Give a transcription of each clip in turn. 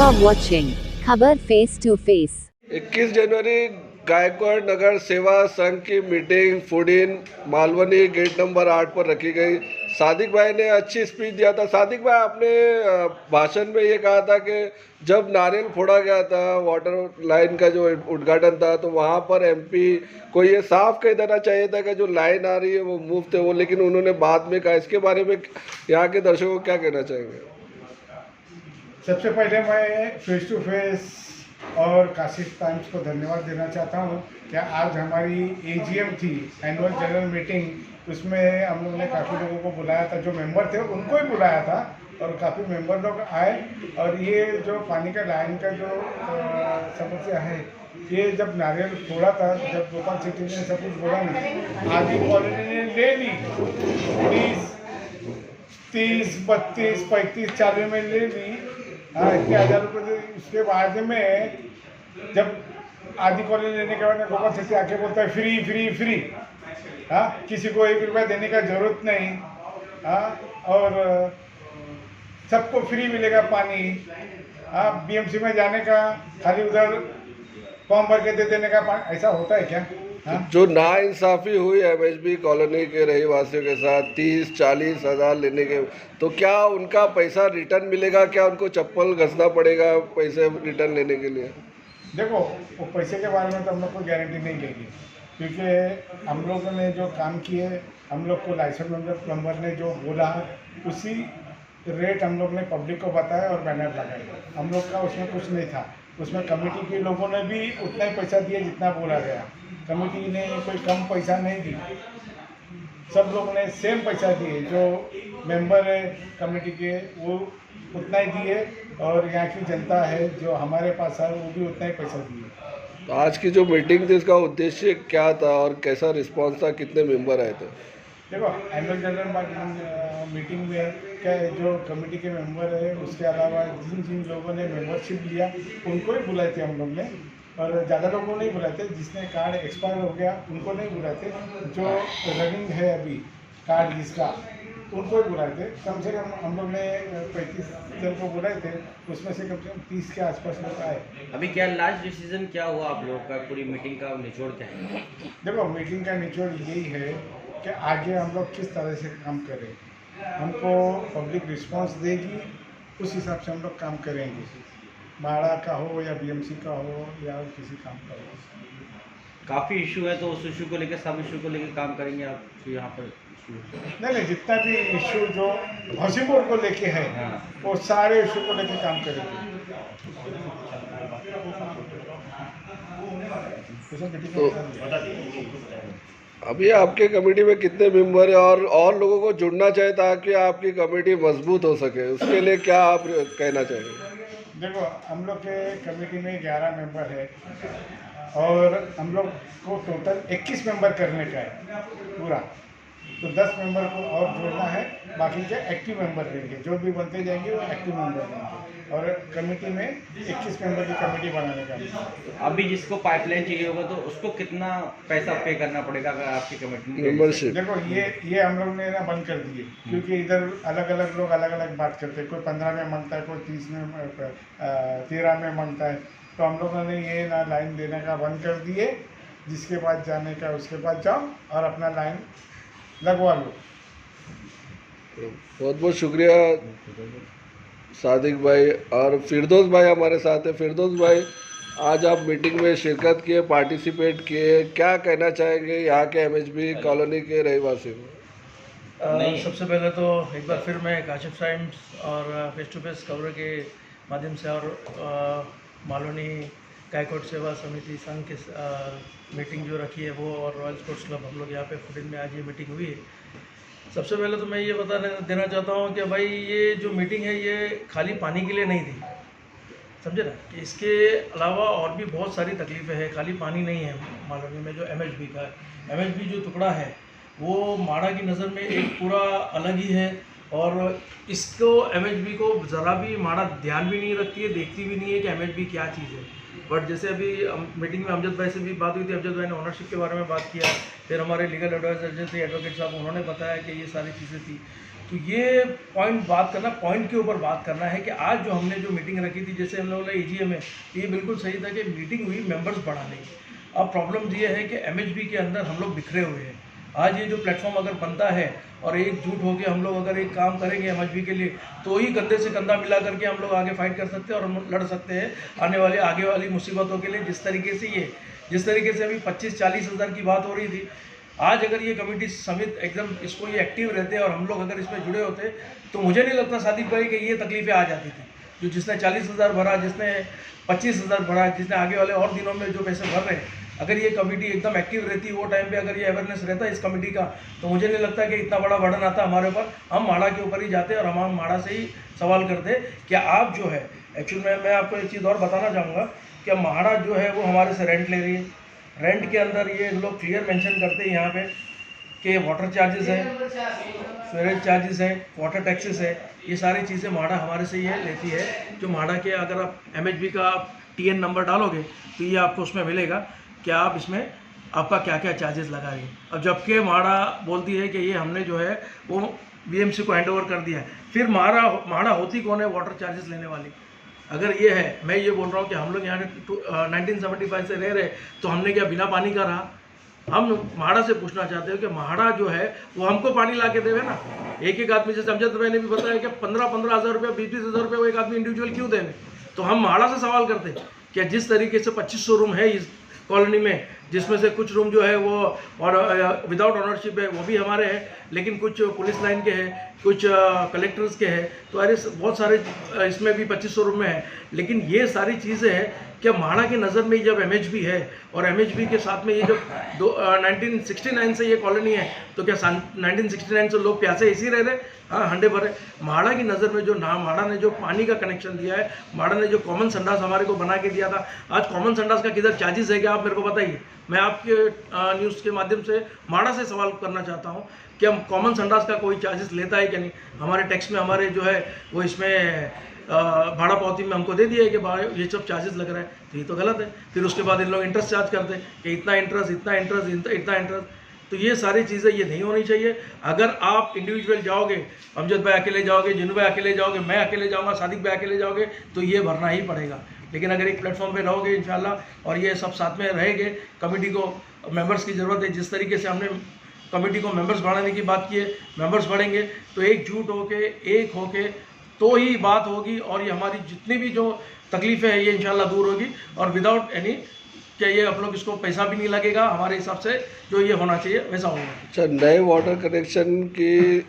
are watching खबर face to face. 21 जनवरी गायकवाड़ नगर सेवा संघ की meeting food in Malvani gate number 8 पर रखी गई। सादिक भाई ने अच्छी स्पीच दिया था। सादिक भाई, आपने भाषण में ये कहा था कि जब नारियल फोड़ा गया था, वाटर लाइन का जो उद्घाटन था, तो वहाँ पर एमपी को ये साफ कह देना चाहिए था कि जो लाइन आ रही है वो मुफ्त है वो, लेकिन उन्होंने बाद में कहा। इसके बारे में यहाँ के दर्शकों को क्या कहना चाहेंगे? सबसे पहले मैं फेस टू फेस और काशिफ टाइम्स को धन्यवाद देना चाहता हूँ कि आज हमारी एजीएम थी, एनुअल जनरल मीटिंग, उसमें हम लोगों ने काफ़ी लोगों को बुलाया था। जो मेंबर थे उनको ही बुलाया था और काफ़ी मेंबर लोग आए। और ये जो पानी का लाइन का जो समस्या है, ये जब नारियल फोड़ा था, जब गोपाल सिटी ने सब कुछ बोला नहीं, आधी कॉलोनी ने ले ली, 30, 32, 35, 40 में ले ली। हाँ, इतने हज़ार रुपये। उसके बाद में जब आधी कॉलेज लेने के बाद में गोपाल सिटी आके बोलता है फ्री फ्री फ्री। हाँ, किसी को 1 रुपया देने का जरूरत नहीं। हाँ, और सबको फ्री मिलेगा पानी। हाँ, बीएमसी में जाने का, खाली उधर फॉर्म भर के दे देने का पानी, ऐसा होता है क्या? हाँ? जो नाइंसाफ़ी हुई एमएचबी कॉलोनी के रहवासियों के साथ 30-40 हज़ार लेने के, तो क्या उनका पैसा रिटर्न मिलेगा? क्या उनको चप्पल घसना पड़ेगा पैसे रिटर्न लेने के लिए? देखो, वो पैसे के बारे में तो हम लोग कोई गारंटी नहीं लेगी, क्योंकि हम लोगों ने जो काम किए, हम लोग को लाइसेंस प्लम्बर ने जो बोला उसी रेट हम लोग ने पब्लिक को बताया और बैनर लगाए। हम लोग का उसमें कुछ नहीं था। उसमें कमेटी के लोगों ने भी उतना ही पैसा दिया जितना बोला गया। कमेटी ने कोई कम पैसा नहीं दी, सब लोग ने सेम पैसा दिए। जो मेंबर है कमेटी के वो उतना ही दिए, और यहाँ की जनता है जो हमारे पास है वो भी उतना ही पैसा दिए। तो आज की जो मीटिंग थी, इसका उद्देश्य क्या था और कैसा रिस्पांस था? कितने मेंबर आए थे? देखो, एनुअल जनरल मीटिंग में क्या जो कमेटी के मेंबर है, उसके अलावा जिन जिन लोगों ने मेंबरशिप लिया उनको ही बुलाए थे हम लोग ने, और ज़्यादा लोगों को नहीं बुलाए थे। जिसने कार्ड एक्सपायर हो गया उनको नहीं बुलाए थे। जो रनिंग है अभी कार्ड जिसका, उनको ही बुलाए थे। कम से कम हम लोग ने 35 जन को बुलाए थे, उसमें से कम 30 के आसपास लोग आए। अभी क्या लास्ट डिसीजन क्या हुआ आप लोगों का? पूरी मीटिंग का निचोड़ क्या है? देखो, मीटिंग का निचोड़ यही है कि आगे हम लोग किस तरह से काम करें। हमको पब्लिक रिस्पांस देगी, उस हिसाब से हम लोग काम करेंगे। माड़ा का हो या बीएमसी का हो या किसी काम का हो। काफ़ी इशू है, तो उस इशू को लेकर, सब इशू को लेकर काम करेंगे आप यहाँ पर? नहीं, जितना भी इशू जो हसीपुर को लेके है, वो सारे इशू को लेके काम करेंगे। तो अभी आपके कमेटी में कितने मेंबर है और लोगों को जुड़ना चाहिए ताकि आपकी कमेटी मजबूत हो सके, उसके लिए क्या आप कहना चाहेंगे? देखो, हम लोग के कमेटी में 11 मेंबर है और हम लोग को टोटल 21 मेंबर करने का है पूरा। तो 10 मेंबर को और जोड़ना है, बाकी के एक्टिव मेंबर रहेंगे। जो भी बनते जाएंगे वो एक्टिव मेंबर रहेंगे, और कमेटी में 21 मेंबर की कमेटी बनाने का। अभी जिसको पाइपलाइन चाहिए होगा तो उसको कितना पैसा पे करना पड़ेगा अगर आपकी कमेटी? मेंबरशिप देखो, ये हम लोग ने ना बंद कर दिए, क्योंकि इधर अलग अलग लोग अलग अलग बात करते हैं। कोई 15 में मांगता है, कोई 30 में, 13 में मांगता है। तो हम लोगों ने ये ना लाइन देने का बंद कर दिए। जिसके पास जाने का उसके पास जाओ और अपना लाइन लगवा लो। बहुत बहुत शुक्रिया सादिक भाई। और फिरदौस भाई हमारे साथ है। फिरदौस भाई, आज आप मीटिंग में शिरकत किए, पार्टिसिपेट किए, क्या कहना चाहेंगे यहाँ के एमएचबी कॉलोनी के रहवासियों को? सबसे पहले तो एक बार फिर मैं काशिफ टाइम्स और फेस टू फेस खबर के माध्यम से और मालवनी गायकवाड़ सेवा समिति संघ की मीटिंग जो रखी है वो, और रॉयल स्पोर्ट्स क्लब, हम लोग यहाँ पे फुटिन में आज ये मीटिंग हुई है। सबसे पहले तो मैं ये देना चाहता हूँ कि भाई ये जो मीटिंग है ये खाली पानी के लिए नहीं थी, समझे ना, कि इसके अलावा और भी बहुत सारी तकलीफ़ें हैं। खाली पानी नहीं है मालवनी में। जो एमएचबी का है, एमएचबी जो टुकड़ा है वो माड़ा की नज़र में एक पूरा अलग ही है, और इसको एमएचबी को ज़रा भी माड़ा ध्यान भी नहीं रखती है, देखती भी नहीं है कि एमएचबी क्या चीज़ है। बट जैसे अभी मीटिंग में अमजद भाई से भी बात हुई थी, अमजद भाई ने ओनरशिप के बारे में बात किया, फिर हमारे लीगल एडवाइजर जो थे एडवोकेट साहब, उन्होंने बताया कि ये सारी चीज़ें थी। तो ये पॉइंट के ऊपर बात करना है कि आज जो हमने जो मीटिंग रखी थी, जैसे हम लोगों ने एजीएम में, ये बिल्कुल सही था कि मीटिंग हुई मेंबर्स बढ़ाने की। अब प्रॉब्लम ये है कि एमएचबी के अंदर हम लोग बिखरे हुए हैं। आज ये जो प्लेटफॉर्म अगर बनता है और एकजुट होकर हम लोग अगर एक काम करेंगे एमएचबी के लिए, तो ही कंधे से कंधा मिला करके हम लोग आगे फाइट कर सकते हैं और हम लड़ सकते हैं आगे वाली मुसीबतों के लिए। जिस तरीके से अभी 25-40 हज़ार की बात हो रही थी, आज अगर ये कमेटी समिति एकदम इसको ये एक्टिव रहते और हम लोग अगर इसमें जुड़े होते, तो मुझे नहीं लगता सादिक भाई कि ये तकलीफें आ जाती थी। जो जिसने 40 हज़ार भरा, जिसने 25 हज़ार भरा, जिसने आगे वाले और दिनों में जो पैसे भर रहे हैं, अगर ये कमेटी एकदम एक्टिव रहती वो टाइम पे, अगर ये अवेयरनेस रहता इस कमेटी का, तो मुझे नहीं लगता कि इतना बड़ा बर्डन आता हमारे ऊपर। हम माड़ा के ऊपर ही जाते और हम माड़ा से ही सवाल करते कि आप जो है, एक्चुअल में मैं आपको एक चीज़ और बताना चाहूँगा कि माड़ा जो है वो हमारे से रेंट ले रही है। रेंट के अंदर ये लोग क्लियर मेंशन करते हैं यहाँ पे कि वाटर चार्जेस है, स्वेरेज चार्जेस है, वाटर टैक्सेस है, ये सारी चीज़ें माड़ा हमारे से ये लेती है। जो माड़ा के अगर आप एमएचबी का आप टीएन नंबर डालोगे तो ये आपको उसमें मिलेगा कि आप इसमें आपका क्या क्या चार्जेस लगा रही है। अब जबकि माड़ा बोलती है कि ये हमने जो है वो बीएमसी को हैंडओवर कर दिया है। फिर माड़ा होती कौन है वाटर चार्जेस लेने वाली? अगर ये है, मैं ये बोल रहा हूँ कि हम लोग यहाँ 1975 से रह रहे, तो हमने क्या बिना पानी का रहा? हम माड़ा से पूछना चाहते हो कि माड़ा जो है वो हमको पानी ला के देवे ना। एक आदमी, जैसे अमजद भाई ने भी बताया कि 15-15 हज़ार रुपया, 20-20 हज़ार रुपया वो एक आदमी इंडिविजुअल क्यों देवे? तो हम माड़ा से सवाल करते हैं कि जिस तरीके से 2500 रूम है इस कॉलोनी में, जिसमें से कुछ रूम जो है वो और विदाउट ऑनरशिप है, वो भी हमारे हैं, लेकिन कुछ पुलिस लाइन के हैं, कुछ कलेक्टर्स के हैं, तो अरे बहुत सारे इसमें भी 2500 रूम में है। लेकिन ये सारी चीज़ें हैं कि माड़ा की नज़र में जब एमएचबी है और एमएचबी के साथ में ये जब 1969 से ये कॉलोनी है, तो क्या 1969 से लोग प्यासे इसी रह रहे? हाँ, हंडे भरे। माड़ा की नज़र में जो माड़ा ने जो पानी का कनेक्शन दिया है, माड़ा ने जो कॉमन संडास हमारे को बना के दिया था, आज कॉमन संडास का किधर चार्जेस है क्या आप मेरे को बताइए। मैं आपके न्यूज़ के माध्यम से माड़ा से सवाल करना चाहता हूँ कि हम कॉमन संडास का कोई चार्जेस लेता है क्या नहीं? हमारे टैक्स में हमारे जो है वो इसमें भाड़ा पावती में हमको दे दिया है कि ये सब चार्जेस लग रहा है, तो ये तो गलत है। फिर उसके बाद इन लोग इंटरेस्ट चार्ज करते हैं कि इतना इंटरेस्ट। तो ये सारी चीज़ें ये नहीं होनी चाहिए। अगर आप इंडिविजुअल जाओगे, अमजद भाई अकेले जाओगे, जिन्नू भाई अकेले जाओगे, मैं अकेले जाऊँगा, सादिक भाई अकेले जाओगे, तो ये भरना ही पड़ेगा। लेकिन अगर एक प्लेटफॉर्म पे रहोगे इंशाल्लाह और ये सब साथ में रहेंगे, कमेटी को मेंबर्स की ज़रूरत है। जिस तरीके से हमने कमेटी को मेंबर्स बढ़ाने की बात की है, मेंबर्स बढ़ेंगे तो एकजुट होके, एक होके तो ही बात होगी और ये हमारी जितनी भी जो तकलीफ़ें हैं ये इंशाल्लाह दूर होगी। और विदाउट एनी क्या ये आप लोग इसको पैसा भी नहीं लगेगा, हमारे हिसाब से जो ये होना चाहिए वैसा होगा। अच्छा, नए वाटर कनेक्शन की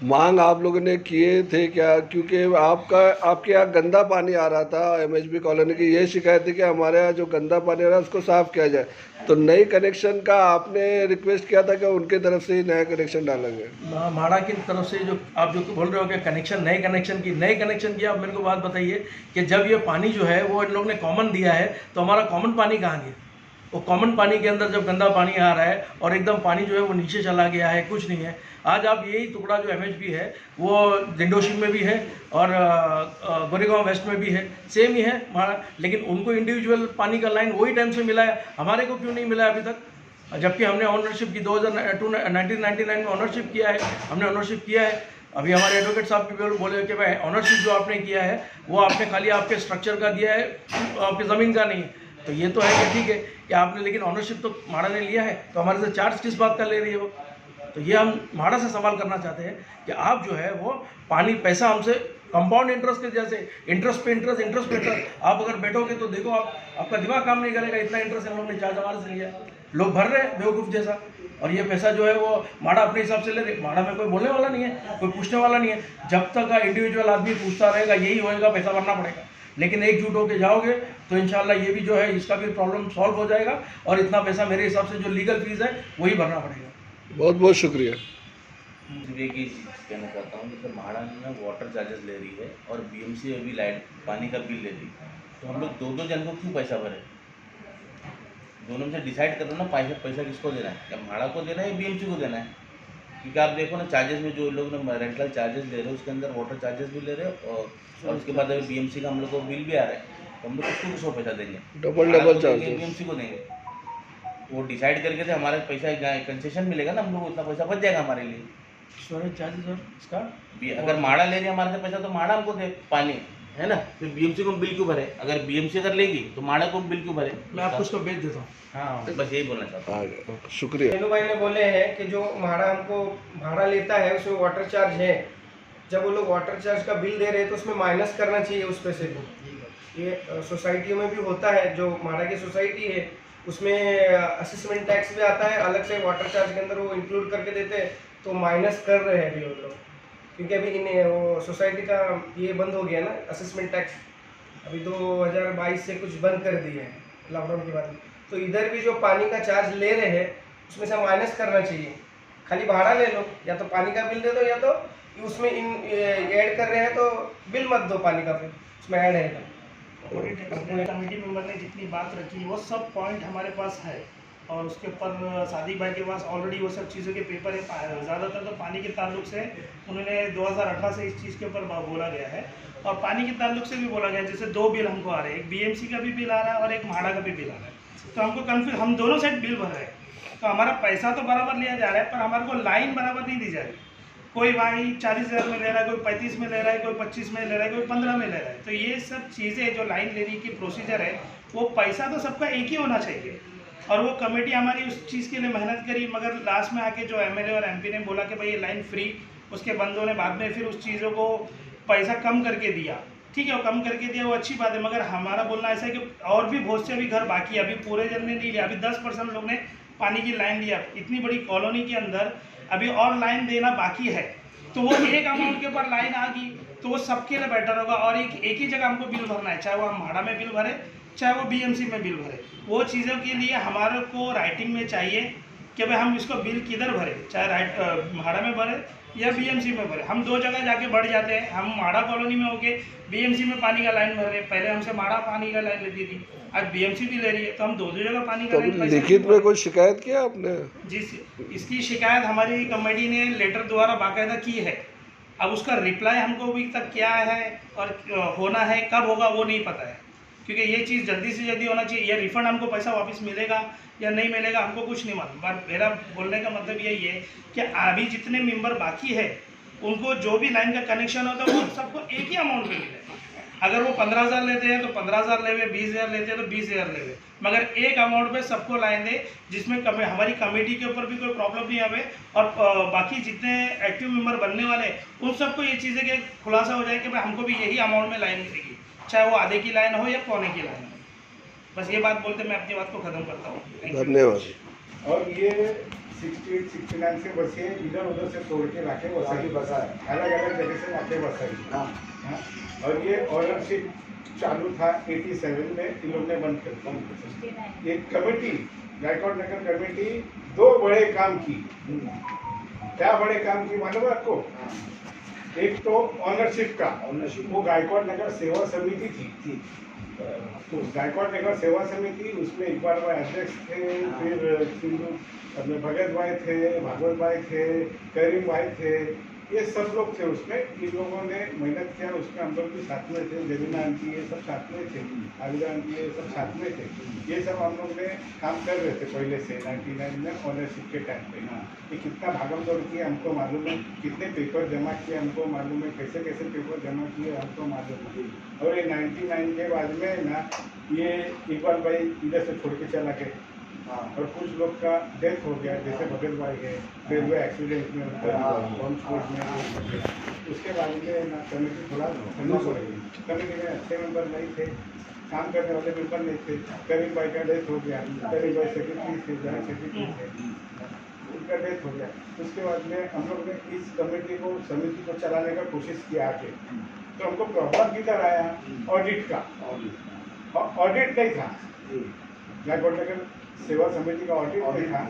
मांग आप लोगों ने किए थे क्या? क्योंकि आपके यहाँ गंदा पानी आ रहा था, एमएचबी कॉलोनी की ये शिकायत थी कि हमारे यहाँ जो गंदा पानी आ रहा है उसको साफ़ किया जाए। तो नई कनेक्शन का आपने रिक्वेस्ट किया था कि उनके तरफ से ही नया कनेक्शन डालेंगे? माड़ा की तरफ से जो आप जो बोल रहे हो कि नए कनेक्शन की आप मेरे को बात बताइए कि जब ये पानी जो है वो इन लोग ने कॉमन दिया है, तो हमारा कॉमन पानी कहाँ गया? वो कॉमन पानी के अंदर जब गंदा पानी आ रहा है और एकदम पानी जो है वो नीचे चला गया है, कुछ नहीं है। आज आप यही टुकड़ा जो एमएचबी है वो दिंडोशी में भी है और गोरेगांव वेस्ट में भी है, सेम ही है हमारा। लेकिन उनको इंडिविजुअल पानी का लाइन वही टाइम से मिला है, हमारे को क्यों नहीं मिला है अभी तक? जबकि हमने ऑनरशिप की 1999 में ऑनरशिप किया है, हमने ऑनरशिप किया है। अभी हमारे एडवोकेट साहब भी बोले कि भाई ऑनरशिप जो आपने किया है वो आपने खाली आपके स्ट्रक्चर का दिया है, आपकी ज़मीन का नहीं है। तो ये तो है कि ठीक है कि आपने, लेकिन ऑनरशिप तो माड़ा ने लिया है, तो हमारे से चार्ज किस बात का ले रही है वो? तो ये हम माड़ा से सवाल करना चाहते हैं कि आप जो है वो पानी पैसा हमसे कंपाउंड इंटरेस्ट के जैसे इंटरेस्ट पे इंटरेस्ट आप अगर बैठोगे तो देखो आपका दिमाग काम नहीं करेगा। इतना इंटरेस्ट हम लोग ने चार्ज हमारे से लिया, लोग भर रहे हैं बेवकूफ़ जैसा। और ये पैसा जो है वो माड़ा अपने हिसाब से ले रहे। माड़ा में कोई बोलने वाला नहीं है, कोई पूछने वाला नहीं है। जब तक इंडिविजुअल आदमी पूछता रहेगा यही होएगा, पैसा भरना पड़ेगा। लेकिन एकजुट होकर जाओगे तो इंशाल्लाह ये भी जो है इसका भी प्रॉब्लम सॉल्व हो जाएगा और इतना पैसा मेरे हिसाब से जो लीगल फीस है वही भरना पड़ेगा। बहुत बहुत शुक्रिया। मुझे एक ही चीज़ कहना चाहता हूँ, जैसे महाड़ा में वाटर चार्जेस ले रही है और बीएमसी अभी लाइट पानी का बिल ले रही है, तो हम लोग दो जन को क्यों पैसा भरे? दोनों में से डिसाइड करो ना पैसा किसको देना है, या महाड़ा को देना है या बीएमसी को देना है। क्योंकि आप देखो ना चार्जेस में जो लोग ना रेंटल चार्जेस ले रहे हैं उसके अंदर वाटर चार्जेस भी ले रहे हैं और उसके बाद अभी बीएमसी का हम लोग को बिल भी आ रहा है, तो हम लोग उसको किसको पैसा देंगे? डबल चार्ज बीएमसी को देंगे। वो डिसाइड करके थे हमारा पैसा कंसेशन मिलेगा ना, हम लोग उतना पैसा बच जाएगा हमारे लिए। स्टोरेज चार्जेस और इसका अगर माड़ा ले रही है हमारे से पैसा तो माड़ा हमको दे पानी, है ना। फिर बीएमसी को हम बिल क्यों भरे? अगर बीएमसी अगर लेगी तो माड़ा को हम बिल क्यों भरे? मैं आपको उसको भेज देता हूँ। हाँ, बस यही बोलना चाहता हूँ। आगे शुक्रिया। रेणु भाई ने बोले हैं कि जो भाड़ा हमको भाड़ा लेता है उसमें वाटर चार्ज है, जब वो लोग वाटर चार्ज का बिल दे रहे हैं तो उसमें माइनस करना चाहिए उस पैसे को। ये सोसाइटियों में भी होता है, जो भाड़ा की सोसाइटी है उसमें असेसमेंट टैक्स भी आता है अलग से, वाटर चार्ज के अंदर वो इंक्लूड करके देते हैं, तो माइनस कर रहे हैं अभी वो लोग, क्योंकि अभी वो सोसाइटी का ये बंद हो गया ना असेसमेंट टैक्स, अभी 2022 से कुछ बंद कर दिए हैं लॉकडाउन के बाद। तो इधर भी जो पानी का चार्ज ले रहे हैं उसमें से माइनस करना चाहिए, खाली भाड़ा ले लो, या तो पानी का बिल दे दो, या तो उसमें ऐड कर रहे हैं तो बिल मत दो पानी का, फिर उसमें ऐड है। कमेटी मेंबर ने जितनी बात रखी वो सब पॉइंट हमारे पास है, और उसके ऊपर सादिक भाई के पास ऑलरेडी वो सब चीज़ों के पेपर है। ज़्यादातर तो पानी के ताल्लुक से उन्होंने 2018 से इस चीज़ के ऊपर बोला गया है, और पानी के ताल्लुक से भी बोला गया है। जैसे 2 बिल हमको आ रहे हैं, एक बीएमसी का भी बिल आ रहा है और एक म्हाडा का भी बिल आ रहा है, तो हमको कन्फ्यूज, हम दोनों साइड बिल भर रहे हैं, तो हमारा पैसा तो बराबर लिया जा रहा है पर हमारे को लाइन बराबर नहीं दी जा रही। कोई भाई 40,000 में ले रहा है, कोई 35 में ले रहा है, कोई 25 में ले रहा है, कोई 15 में ले रहा है। तो ये सब चीज़ें जो लाइन लेने की प्रोसीजर है, वो पैसा तो सबका एक ही होना चाहिए। और वो कमेटी हमारी उस चीज़ के लिए मेहनत करी, मगर लास्ट में आके जो एमएलए और एमपी ने बोला कि भाई ये लाइन फ्री, उसके बंदों ने बाद में फिर उस चीज़ों को पैसा कम करके दिया। ठीक है, वो कम करके दिया, वो अच्छी बात है, मगर हमारा बोलना ऐसा है कि और भी बहुत से अभी घर बाकी है, अभी पूरे जन ने नहीं लिया, अभी 10% लोग ने पानी की लाइन लिया। इतनी बड़ी कॉलोनी के अंदर अभी और लाइन देना बाकी है, तो वो एक अमाउंट के ऊपर लाइन आ गई तो वो सबके लिए बेटर होगा। और एक ही जगह हमको बिल भरना है, चाहे वो हम भाड़ा में बिल भरे, चाहे वो बीएमसी में बिल भरे। वो चीज़ों के लिए हमारे को राइटिंग में चाहिए कि भाई हम इसको बिल किधर भरे, चाहे भाड़ा में भरे या बीएमसी में भरे। हम 2 जगह जाके बढ़ जाते हैं, हम माड़ा कॉलोनी में होके बीएमसी में पानी का लाइन भर रहे हैं, पहले हमसे माड़ा पानी का लाइन लेती थी, आज बीएमसी भी ले रही है, तो हम 2 जगह पानी का लाइन। लिखित में कोई शिकायत किया आपने? जी, इसकी शिकायत हमारी कमेटी ने लेटर द्वारा बाकायदा की है। अब उसका रिप्लाई हमको अभी तक क्या है और होना है, कब होगा वो नहीं पता है, क्योंकि ये चीज़ जल्दी से जल्दी होना चाहिए। ये रिफंड हमको पैसा वापस मिलेगा या नहीं मिलेगा हमको कुछ नहीं मालूम, पर मेरा बोलने का मतलब यही है कि अभी जितने मेंबर बाकी है उनको जो भी लाइन का कनेक्शन होता है वो सबको एक ही अमाउंट में मिले। अगर वो 15,000 लेते हैं तो 15,000 लेवे, 20,000 लेते हैं तो 20,000 लेवे, मगर एक अमाउंट पे सबको लाइन दे, जिसमें हमारी कमेटी के ऊपर भी कोई प्रॉब्लम नहीं आवे, और बाकी जितने एक्टिव मेंबर बनने वाले उन सबको ये चीज़ें के खुलासा हो जाए कि भाई हमको भी यही अमाउंट में लाइन मिलेगी, चाहे वो आधे की लाइन हो या पौने की लाइन हो। बस ये बात बोलते मैं अपनी बात को ख़त्म करता हूँ। धन्यवाद। और ये 68, 69 से बसें इधर उधर से तोड़ के लाके बसाई, अलग अलग जगह से लाके बसाई। हाँ, और ये ऑनरशिप चालू था 87 में, इन लोग ने बंद कर दिया। एक कमेटी, गायकवाड़ नगर कमेटी 2 बड़े काम की। क्या बड़े काम की मालूम है आपको? एक तो ऑनरशिप का, वो गायकवाड़ नगर सेवा समिति थी। तो गायकवाड़ नगर सेवा समिति, उसमें इकबाल भाई अध्यक्ष थे, फिर सिंधु अपने भगत भाई थे, भागवत भाई थे, करीम भाई थे, ये सब लोग थे उसमें। इन लोगों ने मेहनत किया, उसमें हम लोग भी साथ में थे, जमीना आंटी ये सब साथ में थे, आविदा आंटी ये सब साथ में थे। ये सब हम लोग ने काम कर रहे थे पहले से 99 में ऑनरशिप के टाइम पे। ये कितना भागम दौड़ किया हमको मालूम है, कितने पेपर जमा किए हमको मालूम है, कैसे कैसे पेपर जमा किए हमको मालूम है। और ये 99 के बाद में ना ये इकबाल भाई इधर से छोड़ के चला गए, और कुछ लोग का डेथ हो गया, जैसे भगत भाई है, रेलवे एक्सीडेंट में बम स्फोट में। उसके बाद में ना कमेटी थोड़ा ठंडा पड़ गई। कमेटी में अच्छे मेंबर नहीं थे, काम करने वाले मेंबर नहीं थे। करीम भाई का डेथ हो गया, करीम भाई सेक्रेटरी थे, जॉइंट सेक्रेटरी थे, उनका डेथ हो गया। उसके बाद में हम लोग ने इस कमेटी को, समिति को चलाने का कोशिश किया आगे। तो हमको प्रॉब्लम किधर आया? ऑडिट का। ऑडिट नहीं था, गायकवाड़ नगर सेवा समिति का ऑडिट नहीं था।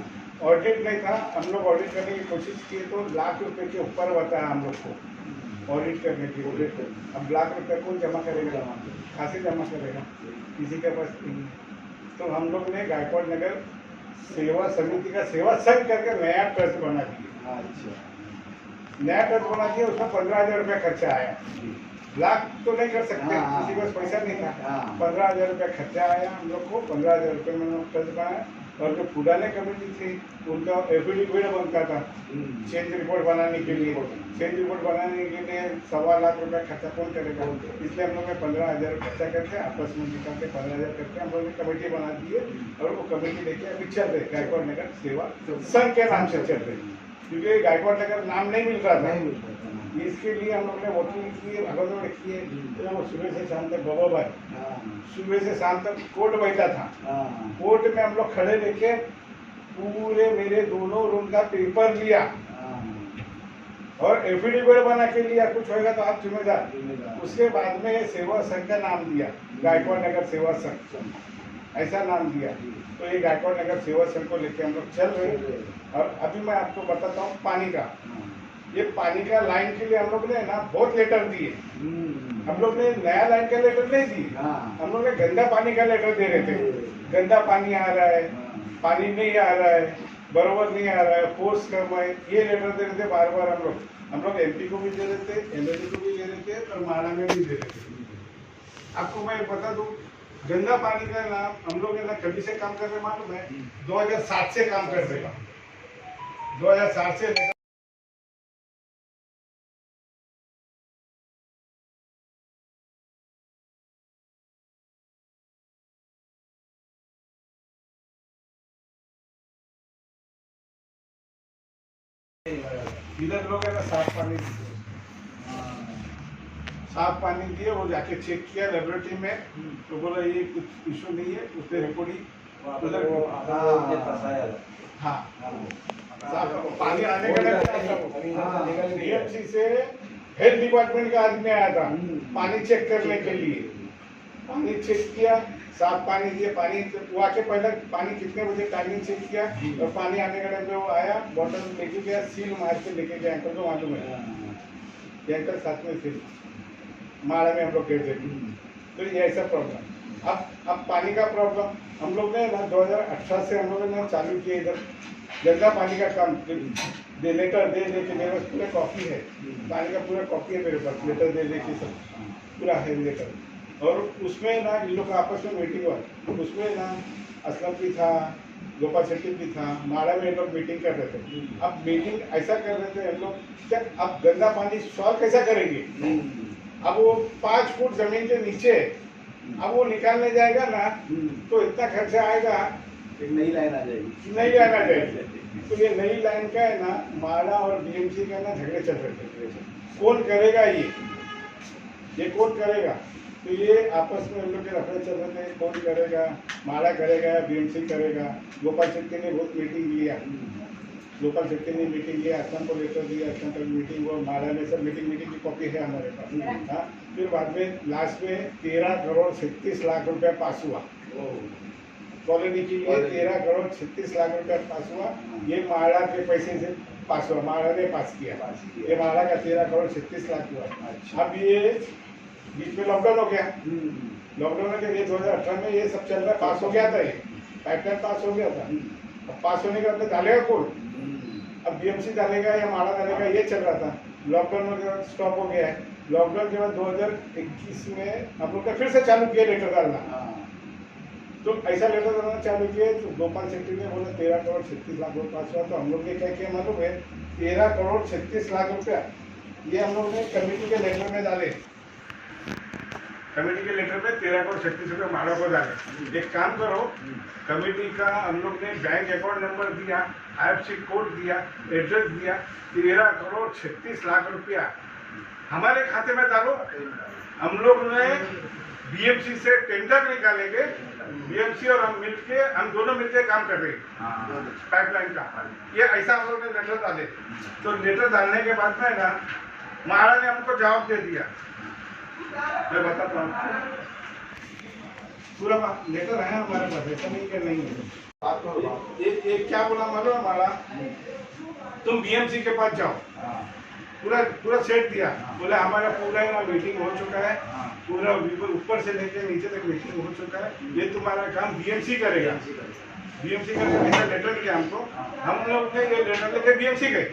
ऑडिट नहीं था, हम लोग ऑडिट करने की कोशिश किए तो लाख रुपए के ऊपर बताया हम लोग को ऑडिट करने की। अब लाख रुपए कौन जमा करेगा? खासी जमा करेगा, किसी के पास नहीं। तो हम लोग ने गायकवाड़ नगर सेवा समिति का सेवा संघ करके नया ट्रस्ट बना दिया। नया ट्रस्ट बना दिया, उसमें 15,000 रुपये खर्चा आया। लाख तो नहीं कर सकते, किसी के पास पैसा नहीं था। 15,000 रुपये खर्चा आया हम लोग को। 15,000 रुपये में ट्रस्ट बनाया, और जो पुराने कमेटी थी उनका एफिडेविट बनता था चेंज रिपोर्ट बनाने के लिए। चेंज रिपोर्ट बनाने के लिए 1.25 लाख रुपया खर्चा कौन करेगा? इसलिए हम लोग ने 15,000 खर्चा करके आपस में निकाल के 15,000 करके हम लोग ने कमेटी बना दी है और वो कमेटी लेके अभी चल रहे गायकवाड़ नगर सेवा संघ के नाम से चल रही, क्योंकि गायकवाड़ नगर नाम नहीं मिल रहा था। इसके लिए हम लोग ने वोटिंग की, भगवत की है, तो वो सुबह से शाम तक बाबा भाई सुबह से शाम तक कोर्ट बैठा था। कोर्ट में हम लोग खड़े लेके पूरे मेरे दोनों रूम का पेपर लिया और एफिडेविट बना के लिया, कुछ होगा तो आप जिम्मेदार। उसके बाद में सेवा संघ का नाम दिया, गायकवाड़ नगर सेवा संघ, ऐसा नाम दिया। तो ये गायकवाड़ नगर सेवा संघ को लेके हम लोग चल रहे हैं। और अभी मैं आपको बताता हूँ पानी का, ये पानी का लाइन के लिए हम लोग ने ना बहुत लेटर दिए। हम लोग ने नया लाइन का लेटर नहीं दी, हम लोग ने गंदा पानी का लेटर दे रहे थे। गंदा पानी आ रहा है, पानी नहीं आ रहा है, बराबर नहीं आ रहा है, फोर्स कम है, ये लेटर दे रहे थे बार बार। हम लोग एमपी को भी दे रहे थे, एमएलए को भी दे रहे थे और माड़ा में भी दे रहे थे। आपको मैं बता दूं, गंदा पानी का नाम हम लोग ना कभी से काम कर रहे मालूम है, 2007 से काम कर रहे, 2007 से। इधर लोग है ना साफ पानी दिए, साफ पानी दिए, वो जाके चेक किया लेबोरेटरी में, तो बोला ये कुछ इशू नहीं है। उसने रिपोर्ट उधर हाँ साफ पानी आने का डीएमसी से हेल्थ डिपार्टमेंट का आदमी आया था पानी चेक करने के लिए। पानी चेक किया, साफ पानी दिए, पानी वो आके पहले पानी कितने बजे टाइमिंग चेक किया और पानी आने के टाइम पे वो आया, बॉटल लेके गया, सील मार के लेके गया। अंकल को मालूम है, ये अंकल साथ में थे, माड़ा में हम लोग गए थे। तो ये ऐसा प्रॉब्लम। अब पानी का प्रॉब्लम हम लोग ने ना 2018 से हम लोगों ने चालू किया इधर गंदा पानी का काम। लेटर दे लेके मेरे पास पूरा कॉपी है, पानी का पूरा कॉपी है मेरे पास, लेटर दे लेके सब पूरा है लेटर। और उसमें ना इन लोग का आपस में मीटिंग हुआ, उसमें ना असलम भी था, गोपाल शेट्टी भी था, माड़ा में लोग मीटिंग कर रहे थे। अब मीटिंग ऐसा कर रहे थे हम लोग, क्या अब गंदा पानी सॉल्व कैसा करेंगे? अब वो 5 फुट जमीन के नीचे अब वो निकालने जाएगा ना तो इतना खर्चा आएगा, एक नई लाइन आ जाएगी, नई लाइन आ जाएगी। तो ये नई लाइन का है ना, माड़ा और बीएमसी का ना झगड़े चल रहे थे, कौन करेगा ये कौन करेगा? तो ये आपस में हम लोग के रफड़े चल रहे थे, कौन करेगा, माड़ा करेगा या बीएमसी करेगा। गोपाल शेट्टी ने बहुत मीटिंग लिया, गोपाल शेट्टी ने मीटिंग लिया, असम को लेकर दिया, असम तक मीटिंग हुआ, माड़ा में सब मीटिंग की कॉपी है हमारे पास। हाँ, फिर बाद में लास्ट में 13,36,00,000 रुपया पास हुआ कॉलोनी के लिए। 13,36,00,000 रुपया पास हुआ, ये माड़ा के पैसे से पास हुआ, माड़ा ने पास किया। ये माड़ा का 13,36,00,000 हुआ। अब ये बीच में लॉकडाउन हो गया, लॉकडाउन के लिए 2018 में ये सब चल रहा, पास हो गया था, ये पाइपलाइन पास हो गया था। अब पास होने के बाद डालेगा कौन? अब बीएमसी डालेगा या माड़ा डालेगा, ये चल रहा था। लॉकडाउन के बाद स्टॉप हो गया है। लॉकडाउन के बाद 2021 में हम लोग ने फिर से चालू किया लेटर डालना। तो ऐसा लेटर डालना चालू किया तो गोपाल शेट्टी ने बोला 13,36,00,000 रुपया पास हुआ। तो हम लोग ने क्या किया मालूम है, 13,36,00,000 रुपया ये हम लोग ने कमेटी के लेटर में डाले। कमेटी के लेटर में 13,36,00,000 रुपये माड़ा को डाले। एक काम करो, कमेटी का हम लोग ने बैंक अकाउंट नंबर दिया, IFSC कोड दिया, एड्रेस दिया, 13,36,00,000 रुपया हमारे खाते में डालो। हम लोग ने बीएमसी से टेंडर निकालेंगे, बीएमसी और हम दोनों मिलकर काम कर रहे हैं पाइपलाइन का। ये ऐसा हम लोग ने लेटर डाले। तो लेटर डालने के बाद में ना महाराज ने हमको जवाब दे दिया, मैं बताता हूँ पूरा लेटर है हमारे पास, ऐसा नहीं कि नहीं है। एक क्या बोला मालूम है हमारा, तुम बीएमसी के पास जाओ, पूरा सेट दिया। बोले हमारा पूरा ना मीटिंग हो चुका है, पूरा ऊपर से लेके नीचे तक मीटिंग हो चुका है, ये तुम्हारा काम बीएमसी करेगा। बीएमसी का ऐसा लेटर दिया हमको, हम लोग ने ये लेटर लेके बीएमसी गए।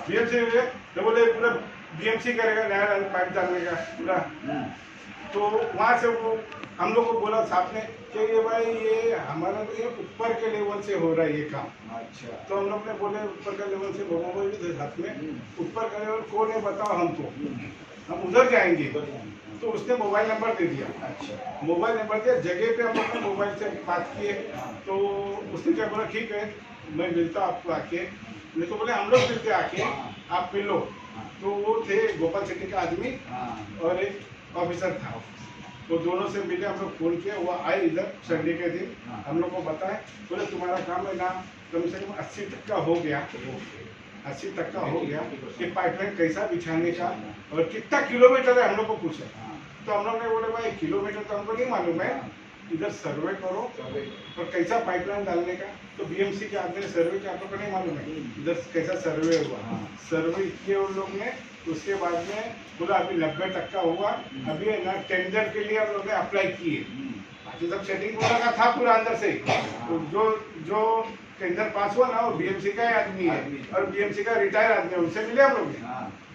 बीएमसी गए तो बोले पूरा बीएमसी करेगा, नया पाइप डालने का पूरा। तो वहाँ से वो हम लोग को बोला साहब ने कि ये भाई ये हमारा तो ये ऊपर के लेवल से हो रहा है ये काम। अच्छा। तो हम लोग ने बोले ऊपर का लेवल से लोगों को भी थे साथ में, ऊपर का लेवल कौन है बताओ हमको, हम उधर जाएंगे। तो उसने मोबाइल नंबर दे दिया। अच्छा। मोबाइल नंबर दिया, जगह पे हम लोग ने मोबाइल से बात किए। तो उसने क्या बोला, ठीक है मैं मिलता आपको आके। नहीं तो बोले हम लोग मिलते आके, आप मिलो। तो वो थे गोपाल शेट्टी का आदमी और एक ऑफिसर था। तो दोनों से मिले, हम लोग फोन किया, वो आए इधर संडे के दिन, हम लोग को बताए, बोले तुम्हारा काम है ना कम से कम 80% हो गया, 80% हो गया कि पाइपलाइन कैसा बिछाने का और कितना किलोमीटर है हम लोग को पूछा। तो हम लोग ने बोले भाई किलोमीटर तो हमको नहीं मालूम है, इधर सर्वे करो और कैसा पाइपलाइन डालने का। तो बीएमसी के आदमी ने सर्वे किया, आप लोग को नहीं मालूम है इधर कैसा सर्वे हुआ। सर्वे किए उन लोग ने, उसके बाद में बोला अभी 90% हुआ, अभी है ना टेंडर के लिए हम लोग ने अप्लाई किए। बाकी सब सेटिंग पूरा का था पूरा अंदर से। तो जो टेंडर पास हुआ ना वो बीएमसी का ही आदमी है और बीएमसी का रिटायर आदमी है, उनसे मिले हम लोग।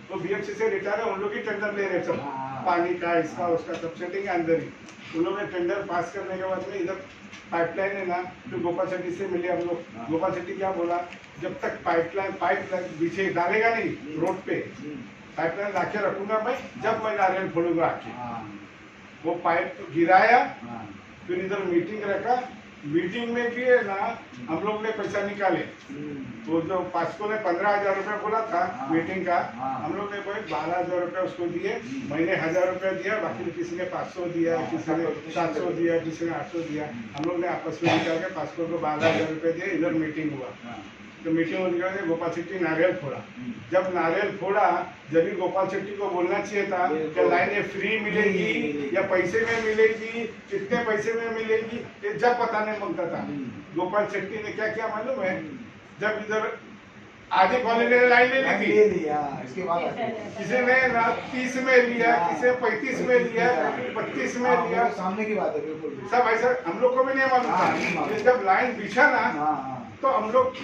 तो बीएमसी से रिटायर है, उन लोग ही टेंडर ले रहे सब, पानी का इसका उसका सब सेटिंग है अंदर ही। उन लोगों ने टेंडर पास करने के बाद में इधर पाइपलाइन है ना, तो गोपाल शेट्टी से मिले हम लोग। गोपाल शेट्टी क्या बोला, जब तक पाइपलाइन पीछे डालेगा नहीं रोड पे, पाइपलाइन लाके रखूंगा मैं, जब मैं नारियल फोड़ूंगा आके। वो पाइप गिराया, फिर इधर मीटिंग रखा। मीटिंग में भी है ना हम लोग ने पैसा निकाले। तो जो पास्को ने 15,000 रुपया बोला था मीटिंग का, हम लोग ने कोई 12,000 रुपया उसको दिए, मैंने 1,000 रुपया दिया, बाकी किसी ने 500 दिया, किसी ने 700 दिया, किसी ने 800 दिया। हम लोग ने आपस में निकाल के पास्को को 12,000 रुपये दिए। इधर मीटिंग हुआ, तो मीटिंग होने के बाद गोपाल शेट्टी नारियल फोड़ा। जब नारियल फोड़ा, जब भी गोपाल शेट्टी को बोलना चाहिए था कि लाइनें फ्री मिलेगी या पैसे में मिलेगी, कितने पैसे में मिलेगी, ये जब पता नहीं मांगता था। गोपाल शेट्टी ने क्या किया मालूम है, जब इधर आधी कॉलेज ने लाइन ले ली थी, इसके बाद किसी ने ना 30 में लिया, किसी ने 35 में लिया, 32 में लिया, सामने की बात है बिल्कुल। सब ऐसा हम लोग को भी नहीं मालूम था। जब लाइन बिछा ना तो हम लोग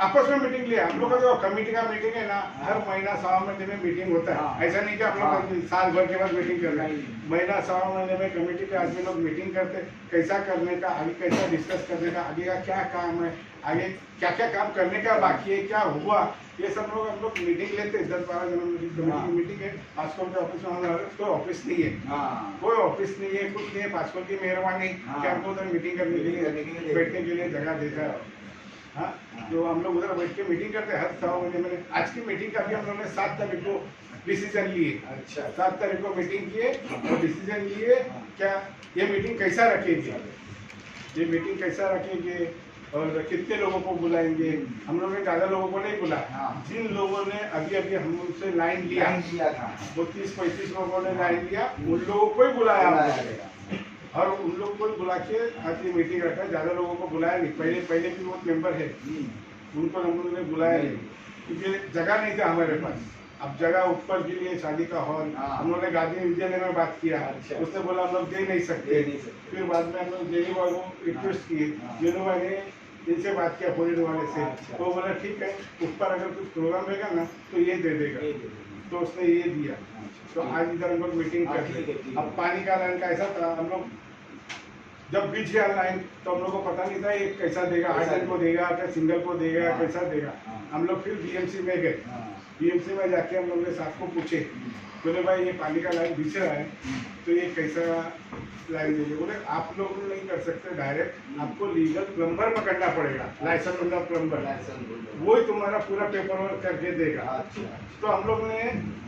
आपस में मीटिंग लिया। हम लोग का जो कमेटी का मीटिंग है ना, हर महीना 6 महीने में मीटिंग होता है। ऐसा नहीं कि आप लोग साल भर के बाद मीटिंग कर रहे हैं, महीना 6 महीने में कमेटी के आदमी लोग मीटिंग करते, कैसा करने का, आगे कैसा डिस्कस करने का, आगे का क्या काम है, आगे क्या क्या काम करने का बाकी है, क्या हुआ, ये सब लोग हम लोग मीटिंग लेते। 10-12 जनों की कमेटी की मीटिंग है। पास्कोल के ऑफिस में हमारा कोई ऑफिस नहीं है, कोई ऑफिस नहीं है, कुछ नहीं है। पास्कोल की मेहरबानी कि हमको उधर मीटिंग करने के लिए, बैठने के लिए जगह देता है। हाँ, तो हम लोग उधर बैठ के मीटिंग करते हैं हर 6 महीने में। आज की मीटिंग का भी हम लोगों ने 7 तारीख को डिसीजन लिए। अच्छा। 7 तारीख को मीटिंग किए और डिसीजन लिए क्या ये मीटिंग कैसा रखेंगे, ये मीटिंग कैसा रखेंगे और कितने लोगों को बुलाएंगे। हम लोगों ने ज़्यादा लोगों को नहीं बुलाया। जिन लोगों ने अभी अभी हमसे लाइन लिया था, वो 30-35 लोगों ने लाइन लिया, उन लोगों को ही बुलाया और उन लोगों को बुला के आज ये मीटिंग रखा। ज़्यादा लोगों को बुलाया नहीं, पहले भी वो मेंबर है, उनको हम लोगों ने बुलाया नहीं क्योंकि जगह नहीं था हमारे पास। अब जगह ऊपर के लिए शादी का हॉल, हम लोगों ने गांधी विजय में बात किया। उसने बोला हम लोग दे नहीं सकते। फिर बाद में हम लोग जेनू भाई को रिक्वेस्ट किए, जेनू भाई ने इनसे बात किया फॉरेन वाले से, तो बोला ठीक है ऊपर अगर कुछ प्रोग्राम रहेगा ना तो ये दे देगा, तो उसने ये दिया। तो आज इधर हम लोग मीटिंग करते। अब पानी का लाइन का ऐसा था, हम लोग जब बीच गया लाइन तो हम लोग को पता नहीं था ये कैसा देगा, हाइड्रेंट को देगा क्या सिंगल को देगा, कैसा देगा। हम लोग फिर बीएमसी में गए। बीएमसी में जाके हम लोग ने साहब को पूछे, बोले भाई ये पानी का लाइन बिछ रहा है तो ये कैसा लाइन देंगे। बोले आप लोग नहीं कर सकते डायरेक्ट, आपको लीगल प्लम्बर पकड़ना पड़ेगा, लाइसेंस होगा प्लम्बर, वो ही तुम्हारा पूरा पेपर वर्क करके देगा। तो हम लोग ने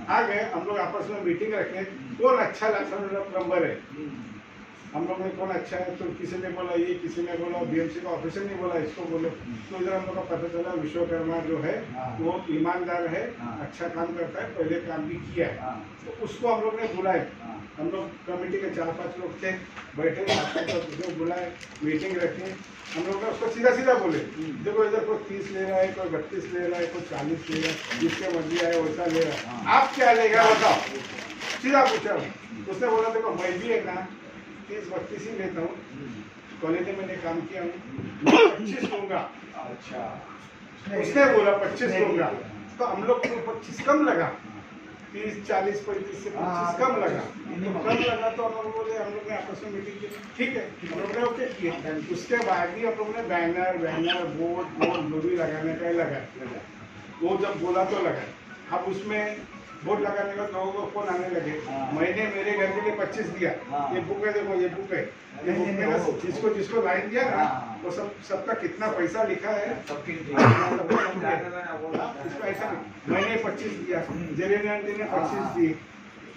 आ गए, हम लोग आपस में मीटिंग रखे, कौन अच्छा लाइसेंस प्लम्बर है। हम लोग ने कौन अच्छा है, तो किसी ने बोला ये, किसी ने बोला बीएमसी का ऑफिसर नहीं बोला इसको बोलो। तो इधर हम लोग का पता चला विश्वकर्मा जो है वो ईमानदार है, अच्छा काम करता है, पहले काम भी किया है। तो उसको हम लोग ने बुलाए। हम लोग कमेटी के 4-5 लोग थे, बैठे बुलाए, मीटिंग रखे। हम लोग ने उसको सीधा बोले, देखो इधर कोई 30 ले रहा है, कोई 32 ले रहा है, कोई 40 ले रहा है, जिसके मर्जी आए वैसा ले रहा है, आप क्या लेगा बताओ, सीधा पूछा। उसने बोला देखो मैं भी है ना 30-32 ही लेता हूँ, कॉलेज में मैंने काम किया हूँ, 25 दूंगा। अच्छा, उसने बोला 25 दूंगा, तो हम लोग को 25 कम लगा, 30, 40, 35 से 25 कम लगा। कम लगा तो हम लोग बोले, हम लोग ने आपस में मीटिंग की, ठीक है, हम लोग ने ओके किए। उसके बाद भी हम लोग ने बैनर बोर्ड जो भी लगाने का ही लगा। वो जब बोला तो लगा। अब उसमें बोर्ड लगाने का लोगों को फोन आने लगे, मैंने मेरे घर के लिए 25 दिया, ये बुक है, देखो ये बुक है, ये बुक में ना जिसको लाइन दिया ना, वो सबका कितना पैसा लिखा है, इसमें ऐसा नहीं। मैंने 25 दिया, जेरेनी आंटी ने 25 दी,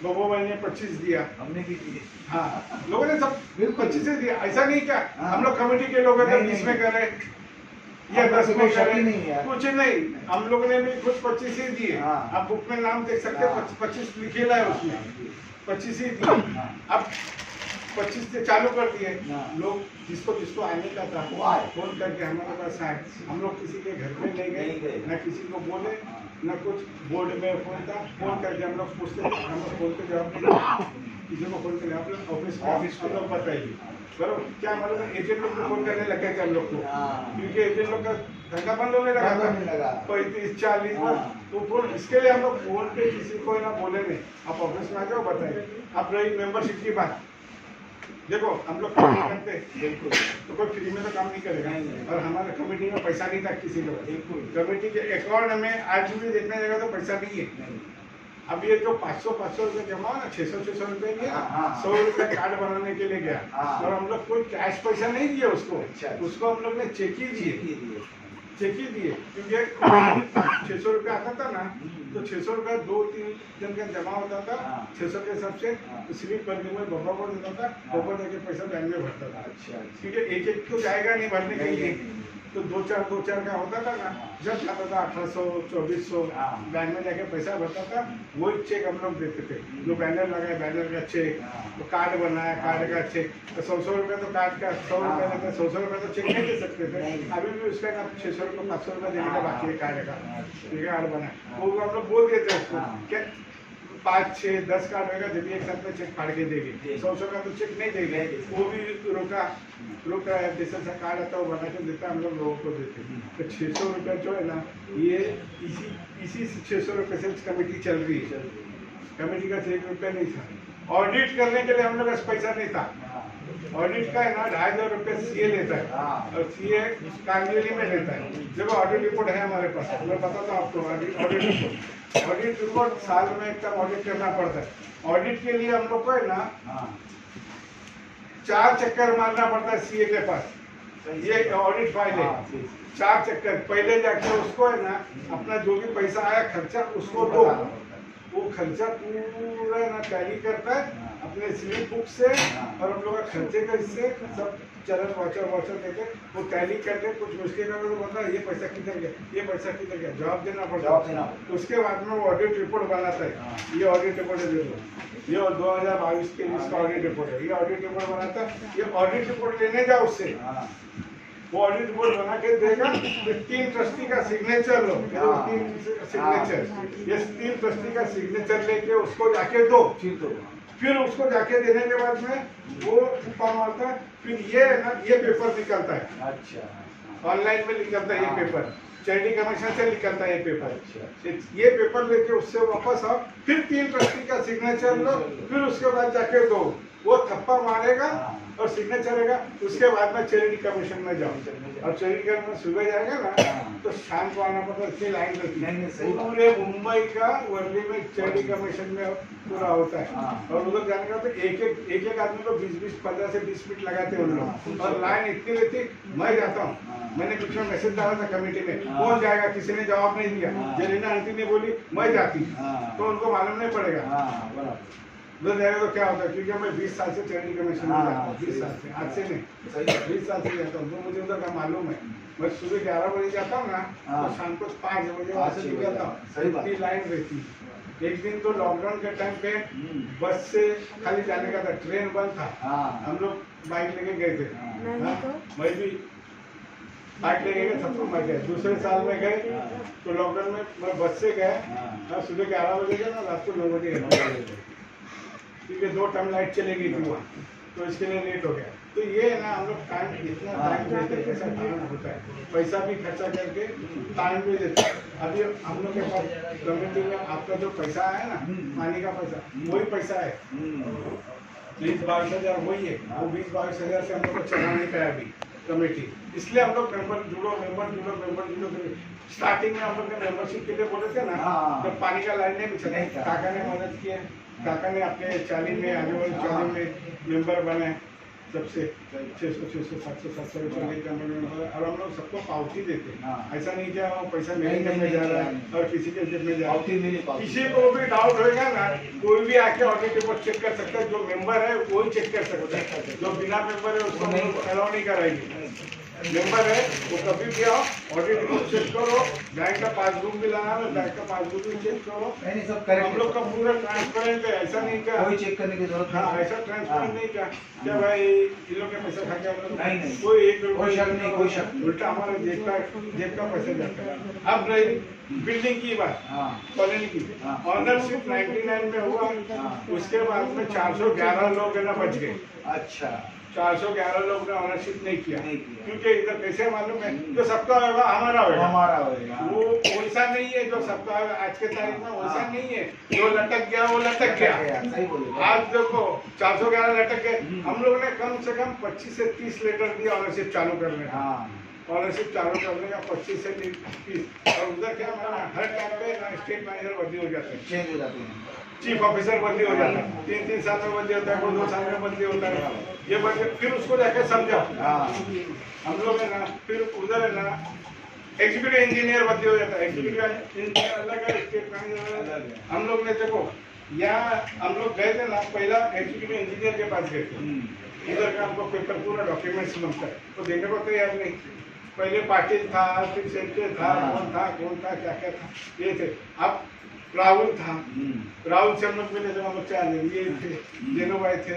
बबो भाई ने 25 दिया, हमने भी दिए। हाँ, लोगों ने सब 25 से दिया। ऐसा नहीं क्या हम लोग कमेटी के लोग 20 में करे या 10 में करे, कुछ नहीं, हम लोग ने भी खुद 25 ही दिए। आप बुक में नाम देख सकते हैं, 25 लिखेला है उसमें, 25 ही दिए। अब 25 से चालू कर दिए। लोग जिसको आने का था वो आए, फोन करके हमारे पास आए। हम लोग किसी के घर में नहीं गए, न किसी को बोले, न कुछ। बोर्ड में फोन था, फोन करके हम लोग पूछते थे, हम लोग फोन पे जवाब नहीं देते, किसी को फोन करके आप लोग ऑफिस हम लोग बताइए। बराबर क्या मालूम है, एजेंट लोग को फोन करने लगे थे हम लोग को, क्योंकि एजेंट लोग का धंधा बंद होने लगा था 35, 40 तो फोन। इसके लिए हम लोग फोन पे किसी को ना बोले नहीं, आप ऑफिस में आ जाओ बताइए। अब रही मेंबरशिप की बात, देखो हम लोग काम करते बिल्कुल, तो कोई फ्री में तो काम नहीं करेगा। और हमारे कमेटी में पैसा नहीं था किसी को, कमेटी के अकाउंट में आज भी देखने जाएगा तो पैसा नहीं है। अब ये जो 500 रुपये जमा हो ना, 600 रुपये गया, 100 रुपये कार्ड बनाने के लिए गया, और हम लोग कोई कैश पैसा नहीं दिए उसको हम लोग ने चेक ही दिए, क्योंकि 600 रुपये आता था ना, तो 600 रुपये 2-3 दिन का जमा होता था, 600 के हिसाब से स्लिप करके मैं बब्बा को देता था, बब्बा देके पैसा बैंक में भरता था। क्योंकि एक तो जाएगा नहीं भरने के लिए, तो 2-4 का होता था ना, जब जाता था 1800, 2400 बैंक में जाके पैसा भरता था, वही चेक हम लोग देते थे। जो बैनर लगाए, बैनर का चेक, तो कार्ड बनाया, कार्ड का चेक, तो 100 रुपये तो कार्ड का, 100 रुपये देते, 100 रुपये तो चेक नहीं दे सकते थे। अभी भी उसका ना 600 रुपये 500 रुपये देने का बाकी है कार्ड का, ठीक है, कार्ड बनाया, वो हम लोग बोल देते उसको क्या 5, 6, 10 कार्ड होगा, जब एक साथ में चेक फाड़ के देंगे। 100 का तो चेक नहीं देंगे, वो भी रोका है। जैसा सा कार्ड आता है वो बना के देता है, हम लोग लोगों को देते हैं। तो 600 रुपये जो है ना, ये इसी 600 रुपये से कमेटी चल रही है। कमेटी का 1 रुपया नहीं था। ऑडिट करने के लिए हम लोग का पैसा नहीं था। ऑडिट का है ना 2,500 रुपये सीए लेता है, और सीए कांगेली में लेता है। देखो ऑडिट रिपोर्ट है हमारे पास, मैं बताता हूँ आपको। ऑडिट रिपोर्ट साल में एक टाइम ऑडिट करना पड़ता है। ऑडिट के लिए हम लोग को है ना 4 चक्कर मारना पड़ता है सीए के पास। ये ऑडिट फाइल है, 4 चक्कर। पहले जाके उसको है ना अपना जो भी पैसा आया खर्चा उसको दो, वो खर्चा पूरा ना टैली करता है अपने स्लिप बुक से, और हम लोग का खर्चे का इससे सब चलन वाचर देते, वो टैली करके कुछ मुश्किल का तो बता ये पैसा किधर गया, ये पैसा किधर गया, जवाब देना पड़ता है। उसके बाद में वो ऑडिट रिपोर्ट बनाता है। ये ऑडिट रिपोर्ट है, देखो ये 2022 के इसका ऑडिट रिपोर्ट है। ये ऑडिट रिपोर्ट बनाता है। ये ऑडिट रिपोर्ट लेने जाओ उससे, वो ऑडिट रिपोर्ट बना के देगा, फिर 3 ट्रस्टी का सिग्नेचर लो, 3 सिग्नेचर, ये 3 ट्रस्टी का सिग्नेचर लेके उसको जाके दो। फिर उसको जाके देने के बाद में वो फॉर्म आता है, फिर ये ना ये पेपर निकलता है। अच्छा, ऑनलाइन में निकलता है ये पेपर, चैरिटी कमीशन से निकलता है ये पेपर। ये पेपर लेके उससे वापस आओ, फिर 3 ट्रस्टी का सिग्नेचर लो, फिर उसके बाद जाके दो। वो थप्पा मारेगा और सिग्नेचर रहेगा। उसके बाद में चैरिटी कमीशन में जाओ, और चैरिटी कमीशन सुबह जाएगा ना तो शाम को आना पड़ता है। इतनी लाइन रहती है पूरे मुंबई का, वर्ली में चैरिटी कमीशन में पूरा होता है। और उधर जाने का तो एक आदमी को 20-20, 15 से 20 मिनट लगाते हैं उन लोग, और लाइन इतनी रहती। मैं जाता हूँ, मैंने कुछ मैसेज डाला था कमेटी में, कौन जाएगा, किसी ने जवाब नहीं दिया। जेलिना आंटी ने बोली मैं जाती, तो उनको मालूम नहीं पड़ेगा उधर जाएगा तो क्या होता है। क्योंकि मैं 20 साल से चैरिटी कमीशन में जाता हूँ, 20 साल से, आज से नहीं 20 साल से जाता हूँ, तो मुझे उधर का मालूम है। मैं सुबह 11 बजे जाता हूँ ना, तो शाम को 5 बजे वहाँ से निकलता हूँ। इतनी लाइन रहती है। एक दिन तो लॉकडाउन के टाइम पे बस से खाली जाने का था, ट्रेन बंद था, हम लोग बाइक लेके गए थे। मैं भी बाइक लेके गए, सबको मैं गए। दूसरे साल में गए तो लॉकडाउन में मैं बस से गया, सुबह 11 बजे गया ना, रात को 9 बजे गए, क्योंकि 2 टाइम लाइट चली गई थी वहाँ। तो इसके लिए लेट हो गया। तो ये है ना, हम लोग टाइम इतना टाइम देते हैं, कैसा टाइम होता है, पैसा भी खर्चा करके टाइम भी देते हैं। अभी हम लोग के पास कम्युनिटी में आपका जो पैसा है ना, पानी का पैसा, वही पैसा है, 20-22 हज़ार वही है। वो 20-22 हज़ार से हम लोग को चलाने का है अभी कमेटी। इसलिए हम लोग मेंबर जुड़ो। स्टार्टिंग में हम लोग ने मेंबरशिप के लिए बोले थे ना, तो पानी का लाइन नहीं बिछा, काका ने मदद की है। काका ने अपने 40 में, आने वाले 40 में मेंबर बने, सबसे 600-700 रुपये मेंबर, और हम लोग सबको पावती देते हैं। ऐसा नहीं क्या वो पैसा मेरे जेब में जा रहा है और किसी के जेब में जा रहा है। किसी को भी डाउट होगा ना, कोई भी आके ऑडिट रिपोर्ट चेक कर सकता है। जो मेंबर है वही चेक कर सकता है, जो बिना मेंबर है उसको अलाउ नहीं कराएगी। मेंबर है वो कभी भी आओ, ऑडिट रिपोर्ट चेक करो, बैंक का पासबुक भी लाना है, बैंक का पासबुक भी चेक करो। सब हम लोग का पूरा ट्रांसपेरेंट है, ऐसा नहीं क्या कोई चेक करने की जरूरत हाँ, नहीं। ऐसा ट्रांसपेरेंट नहीं क्या भाई इन लोग का पैसा खा के हम लोग नहीं। कोई एक कोई शक नहीं, कोई शक नहीं। उल्टा हमारे जेब का पैसा जाता है। अब रही बिल्डिंग की बात, कॉलोनी की, ऑनरशिप 99 में हुआ, उसके बाद में 411 लोग है ना बच गए। अच्छा, 411 लोग ने ऑनरशिप नहीं किया, क्योंकि इधर कैसे मालूम है, जो सबका होगा हमारा होगा। वो वैसा नहीं है जो सबका होगा आज के तारीख में, वैसा नहीं है। जो लटक गया वो लटक गया। सही बोले। आज देखो 411 लटक गए। हम लोग ने कम से कम 25 से 30 लेटर दिया ऑनरशिप चालू करने का। ऑनरशिप चालू करने का 25 से 30। और उधर क्या हर टाइम पे ना स्टेट मैनेजर बदली हो जाते हैं, चेंज हो जाते हैं, चीफ ऑफिसर बदली हो जाता है, 3-3 साल में बदली होता है, कोई 2 साल में बदली होता है। ये बदले फिर उसको जाके समझा हम लोग है ना, फिर उधर है ना एग्जीक्यूटिव इंजीनियर बदली हो जाता है, एग्जीक्यूटिव इंजीनियर अलग है, स्टेट मैनेजर। हम लोग ने देखो यहाँ हम लोग गए थे ना, पहला एग्जीक्यूटिव इंजीनियर के पास गए थे। इधर का हमको पेपर पूरा डॉक्यूमेंट्स बनता है, तो देने को तैयार नहीं। पहले पाटिल था, फिर सेंटे था, कौन था क्या क्या था, ये थे। अब राहुल था, राहुल से हम लोग मिले थे, हम लोग 4 ये थे, जेनू भाई थे,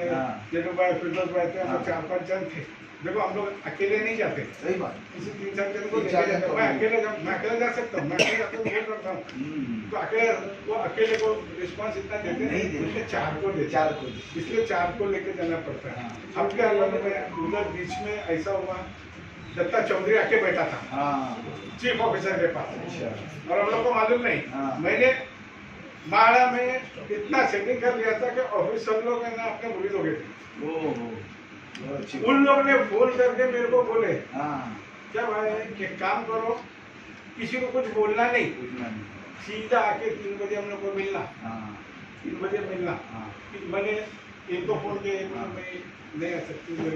फिरदौस भाई थे, हम लोग 4-5 जन थे। देखो हम लोग अकेले नहीं जाते, सही बात। किसी 3-4 जन को लेके जाते। मैं अकेले जा सकता हूँ, मैं अकेले जाता हूँ, बोल सकता हूँ। तो अकेले को रिस्पॉन्स इतना देते नहीं, इसलिए 4 को देते, इसलिए 4 को लेके जाना पड़ता है। अब क्या हुआ, उधर बीच में ऐसा हुआ, दत्ता चौधरी आके बैठा था चीफ ऑफिसर के पास, और हम लोग को मालूम नहीं। मैंने माड़ा में इतना सेटिंग कर लिया था कि ऑफिसर लोग है ना अपने भूलित हो गए थे। उन लोग ने फोन करके मेरे को बोले, क्या भाई एक काम करो, किसी को कुछ बोलना नहीं, सीधा आके 3 बजे हम लोग को मिलना, 3 बजे मिलना। मैंने इनको फोन किया, नहीं आ सकती, फोन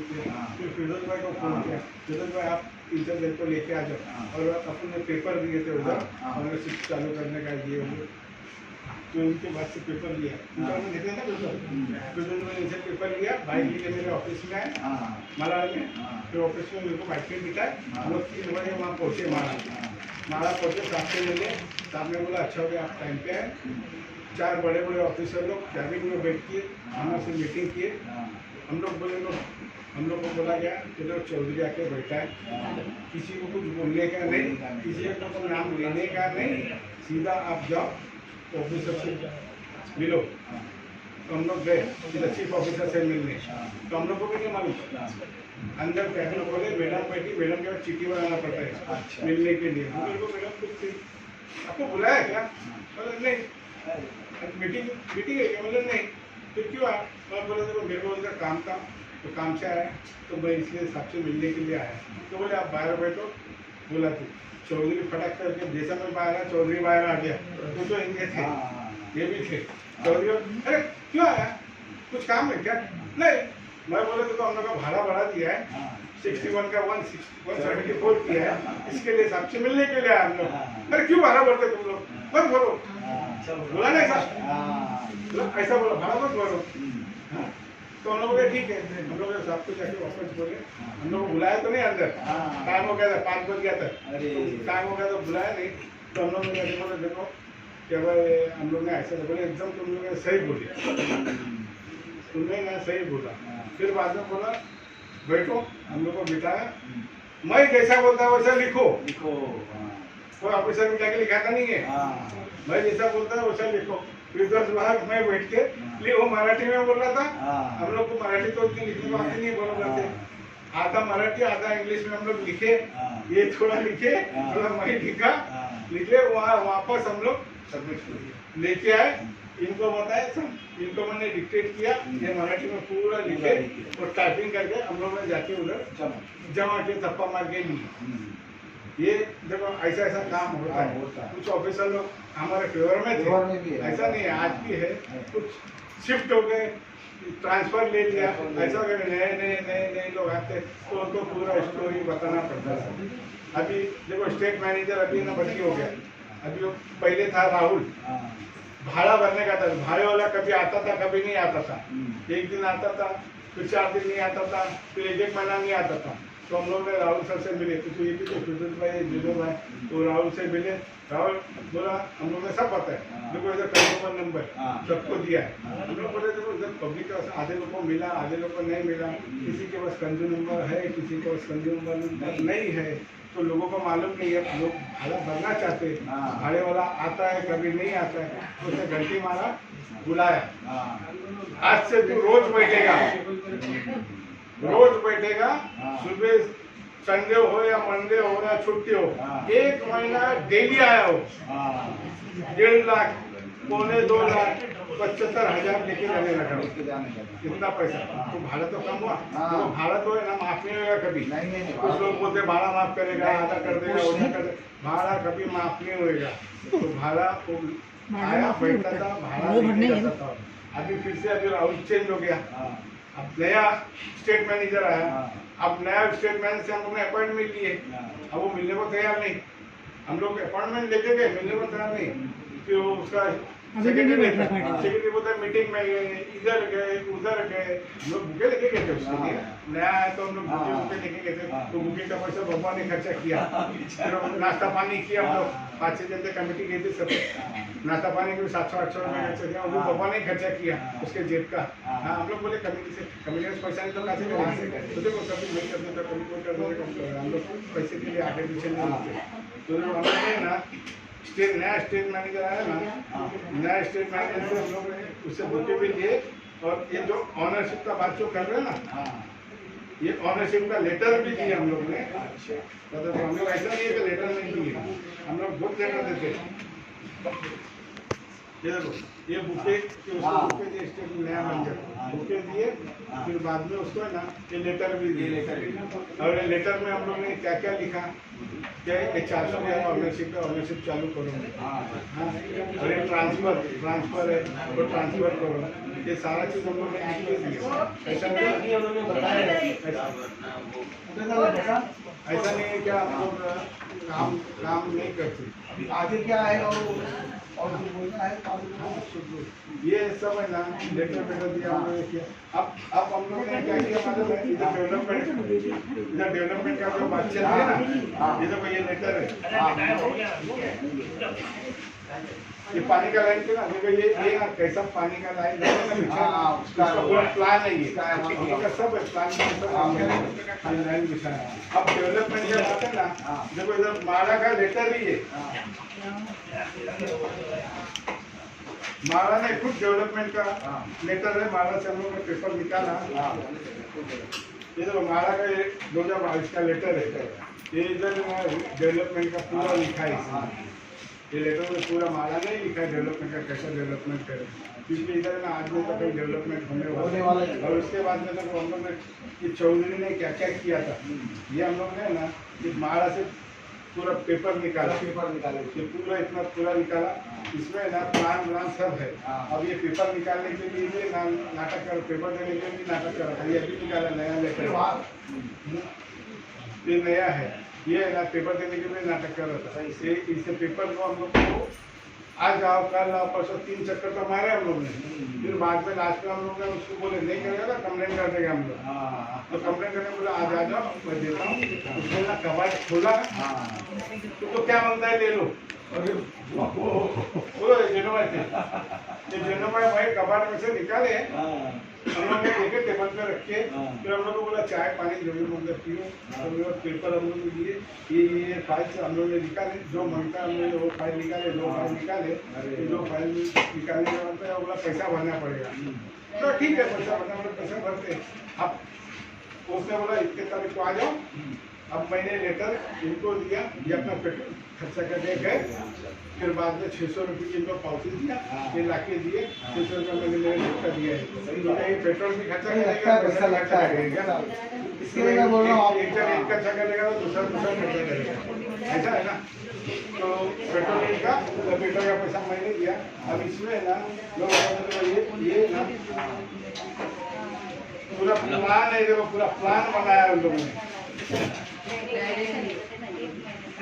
किया, फिर फिरोज भाई को फोन किया, फिरोज भाई आप 3-4 दिन को लेके आ जाओ। और अपने पेपर दिए थे उधर ऑनरशिप चालू करने का, ये तो इनके बाद से पेपर लिया, देते ना फिरोज भाई इनसे पेपर लिया, बाइक लेके मेरे ऑफिस में आए मलाड में। फिर ऑफिस में मेरे को बाइक पे बिठाए, हम लोग 3 बजे वहाँ पहुँचे माड़ा पहुँचे, साहब से मिले। साहब ने बोला अच्छा हो गया आप टाइम पे आए। 4 बड़े ऑफिसर लोग कैबिन में बैठ के हमसे मीटिंग किए। हम लोग को बोला गया कि लोग चौधरी आके बैठा है, किसी को कुछ बोलने का नहीं, किसी को कुछ नाम लेने का नहीं, सीधा आप जाओ ऑफिसर से मिलो। तो हम लोग गए सीधा चीफ ऑफिसर से मिलने, तो हम लोग को भी नहीं मालूम। अंदर कैबिन खोले, मैडम बैठी, मैडम के बाद चिट्ठी बनाना पड़ता है मिलने के लिए। मेरे को मैडम कुछ आपको बुलाया क्या, मतलब नहीं मीटिंग है क्या, मतलब नहीं। फिर क्यों आया, मैं बोला देखो मेरे को उनका काम था, तो काम से आया, तो मैं इसलिए सबसे मिलने के लिए आया। तो बोले आप बाहर बैठो। बोला तो चौधरी फटाक करके जैसा मैं बाहर आया, चौधरी बाहर आ गया। तो इनके थे, ये भी थे चौधरी। अरे क्यों आया, कुछ काम है क्या, नहीं। मैं बोले तो हम लोग का भाड़ा बढ़ा दिया है, 61 का 174 किया है, इसके लिए सबसे मिलने के लिए आया हम लोग। अरे क्यों भाड़ा बढ़ते तुम लोग, मत भरो। बोला ना ऐसा बोला, भाड़ा मत भरो। तो हम लोग ठीक है, हम लोग साहब को जाके वापस बोले, हम लोग को बुलाया तो नहीं अंदर, टाइम हो गया था, 5 बज गया था, टाइम हो गया तो बुलाया नहीं। तो हम लोग ने बोले देखो क्या भाई, हम लोग ने ऐसा बोले, एकदम तुम लोग ने सही बोले, तुमने ना सही बोला। फिर बाद में बोला बैठो, हम लोग को बिठाया, मैं जैसा बोलता वैसा लिखो। कोई ऑफिसर में जाके लिखाता नहीं है, मैं जैसा बोलता है वैसा लिखो। फिर 10 बार मैं बैठ के लिए वो मराठी में बोल रहा था। हाँ। हम लोग को मराठी तो उतनी लिखने को आती नहीं, बोला करते आधा मराठी आधा इंग्लिश में हम लोग लिखे, हाँ। ये थोड़ा लिखे, हाँ। थोड़ा मैं लिखा, हाँ। लिखे वहाँ वापस हम लोग सबमिट लेके आए, इनको बताया सब, इनको मैंने डिक्टेट किया, ये मराठी में पूरा लिखे और टाइपिंग करके हम लोग ने जाके उधर जमा के धप्पा मार के लिए। ये देखो ऐसा ऐसा काम होता है। कुछ ऑफिसर लोग हमारे फेवर में थे, ऐसा नहीं है, आज भी है। कुछ शिफ्ट हो गए, ट्रांसफर ले लिया, ऐसा अगर नए नए नए नए लोग आते तो उनको पूरा स्टोरी बताना पड़ता है। अभी देखो स्टेट मैनेजर अभी ना बदली हो गया, अभी वो पहले था राहुल, भाड़ा भरने का था, भाड़े वाला कभी आता था कभी नहीं आता था, एक दिन आता था फिर 4 दिन नहीं आता था, फिर एक महीना नहीं आता था। तो हम लोग ने राहुल सर से मिले, तो ये भी तो फिरोज भाई जुनून भाई, तो राहुल से मिले, राहुल बोला हम लोग ने सब पता है, देखो इधर कंज्यूमर नंबर सबको दिया है। हम लोग बोले देखो इधर पब्लिक का आधे लोग को मिला, आधे लोग को नहीं मिला, किसी के पास कंज्यूमर नंबर है, किसी के पास कंज्यूमर नंबर नहीं है, तो लोगों को मालूम नहीं है, लोग भाड़ा भरना चाहते हैं, भाड़े वाला आता है कभी नहीं आता है, तो उसने घंटी मारा, बुलाया, आज से तू रोज बैठेगा, रोज बैठेगा, सुबह संडे हो या मंडे हो या छुट्टी हो, 1 महीना डेली आया हो, 1.5 लाख, 1.25 लाख, 75,000 लेके जाने लगा, कितना पैसा, तो भाड़ा तो कम हुआ, तो भाड़ा तो है ना माफ नहीं होगा कभी, कुछ लोग बोलते भाड़ा माफ करेगा, आधा कर देगा, उधर कर देगा, भाड़ा कभी माफ नहीं होगा। तो भाड़ा आया बैठता था, भाड़ा लेके जाता था। अभी फिर से अभी राहुल चेंज हो गया, अब नया स्टेट मैनेजर आया, अब नया स्टेट मैनेजर से हम लोग ने अपॉइंटमेंट लिए, अब वो मिलने को तैयार नहीं, हम लोग अपॉइंटमेंट लेके गए, मिलने को तैयार नहीं, फिर वो उसका सेक्रेटरी बोलता है मीटिंग में गए, इधर गए उधर गए, हम लोग बुके लेके गए थे उसके लिए, नया आया तो हम लोग बुके लेके गए थे, तो बुके का पैसा भगवान ने खर्चा किया, फिर नाश्ता पानी किया, हम लोग 5-6 जनता कमेटी गई थी सब, नाश्ता पानी के 700-800 रुपये खर्चा किया, वो भगवान ने खर्चा किया उसके जेब का। हाँ हम लोग बोले कमेटी से पैसा नहीं तो कैसे करेंगे, तो देखो कभी नहीं कर देता, कभी कोई कर देता, हम लोग पैसे के लिए आगे पीछे नहीं होते। तो हम लोग ना नया स्टेट मैनेजर आया ना, नया स्टेट मैनेजर से हम लोग ने उससे बुके भी लिए, और ये जो ऑनरशिप का बात जो कर रहे हैं ना, ये ऑनरशिप का लेटर भी दिया हम लोग ने, मतलब हम लोग ऐसा नहीं है कि लेटर नहीं दिए, हम लोग बहुत लेटर देते। ये देखो ये बुके बुके दिए स्टेट नया मैनेजर बुके दिए, फिर बाद में उसको है ना ये लेटर भी दिए, और ये लेटर में हम लोग ने क्या क्या लिखा, क्या 400 हज़ार ऑनरशिप चालू करो, और ये ट्रांसफर है तो ट्रांसफर करो, ये सारा चीज़ हम लोग ने लिख दिया। ऐसा नहीं है क्या हम लोग काम नहीं करते, अभी आगे क्या आएगा और बोलना है, ये सब है ना लेटर दिया हम लोग ने किया। अब हम लोग ने क्या किया, मतलब इधर डेवलपमेंट का जो बात चल रही है ना, ये देखो ये लेटर है, ये पानी का लाइन के ना, देखो ये ना कैसा पानी का लाइन उसका पूरा प्लान है, ये सब प्लान लाइन बिछाना है। अब डेवलपमेंट जब आते हैं ना, देखो इधर माला का लेटर ही है, माला ने खुद डेवलपमेंट का लेटर है, माला से हम लोग ने पेपर निकाला, ये देखो माला का 2022 का लेटर है, ये इधर डेवलपमेंट का पूरा लिखा है, ये लेटर में पूरा माला नहीं लिखा है डेवलपमेंट का, कैसा डेवलपमेंट करे, क्योंकि इधर ना आज में तो कहीं डेवलपमेंट होने वाला है। और उसके बाद में तो हम लोग ने ये चौधरी ने क्या क्या किया था, ये हम लोग ने ना ये माला से पूरा पेपर निकाला, ये पूरा इतना पूरा निकाला, इसमें ना प्लान सब है। अब ये पेपर निकालने के लिए भी नाटक कर, पेपर देने के लिए भी नाटक कर रहा था, ये अभी निकाला नया लेटर, ये नया है, ये ना पेपर देने के लिए नाटक कर रहा था, इससे पेपर को हम लोग को आज आओ कल आओ परसों 3 चक्कर तो मारे हम लोग ने, फिर बाद में लास्ट में हम लोग ने उसको बोले नहीं करेगा ना कंप्लेंट कर देगा हम लोग, तो कंप्लेंट करने बोला आज आ जाओ मैं देता हूँ, उसने ना कबाड़ खोला, तो क्या मांगता है ले लो, बोलो ये दोनों भाई कबाड़ में से निकाले हम लोग ने देखे टेबल पे रखे, फिर हम लोग को बोला चाय पानी जो भी मंदिर पियो। हम लोग पेपर हम लोग लिए ये फाइल हम लोग ने निकाले, जो मांगता हम लोग वो फाइल निकाले, दो फाइल निकाले, जो फाइल निकालने के बाद में बोला पैसा भरना पड़ेगा। तो ठीक है पैसा भरना पड़ेगा, पैसा भरते। अब उसने बोला इतने तारीख को आ जाओ। अब मैंने लेटर इनको दिया, ये अपना पेट्रोल खर्चा करके गए, फिर बाद में 600 रुपये इनको पावती दिया, ये ला के दिए। 600 रुपये मैंने मेरे लेटर दिया है, ये पेट्रोल भी खर्चा करेगा, पैसा लगता है, इसके लिए मैं बोल रहा हूँ एक खर्चा करेगा तो दूसरा खर्चा करेगा, ऐसा है ना। तो पेट्रोल का पेट्रोल का पैसा मैंने दिया। अब इसमें ना लोग ये ना पूरा प्लान है, देखो पूरा प्लान बनाया उन लोगों ने।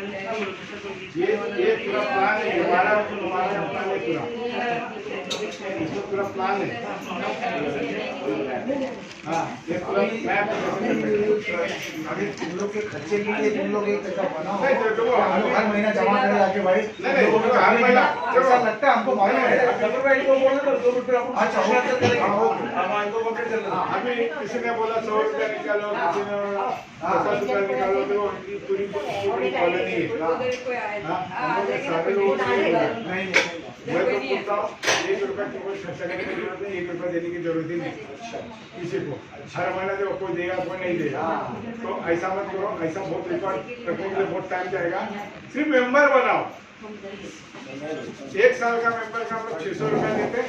ये पूरा प्लान है, हमारा प्लान है पूरा, इसमें पूरा प्लान है। हाँ ये पूरा अभी तुम लोग के खर्चे के लिए तुम लोग एक जगह बनाओ, हम लोग हर महीना जमा करें आके भाई। हर महीना ऐसा लगता है हमको मालूम है। अभी किसी ने बोला 100 रुपया निकालो, किसी ने 50 रुपया निकालो, तो पूरी कॉलोनी है। सारे लोग मैं तो बोलता हूँ 1 रुपया की कोई खर्चा करने की जरूरत नहीं, 1 रुपया देने की जरूरत ही नहीं किसी को। हर महीना देखो कोई देगा कोई नहीं देगा, तो ऐसा मत करो। ऐसा बहुत रिकॉर्ड रखने के लिए बहुत टाइम जाएगा। सिर्फ मेंबर बनाओ, 1 साल का मेंबर का हम लोग 600 रुपया देते हैं।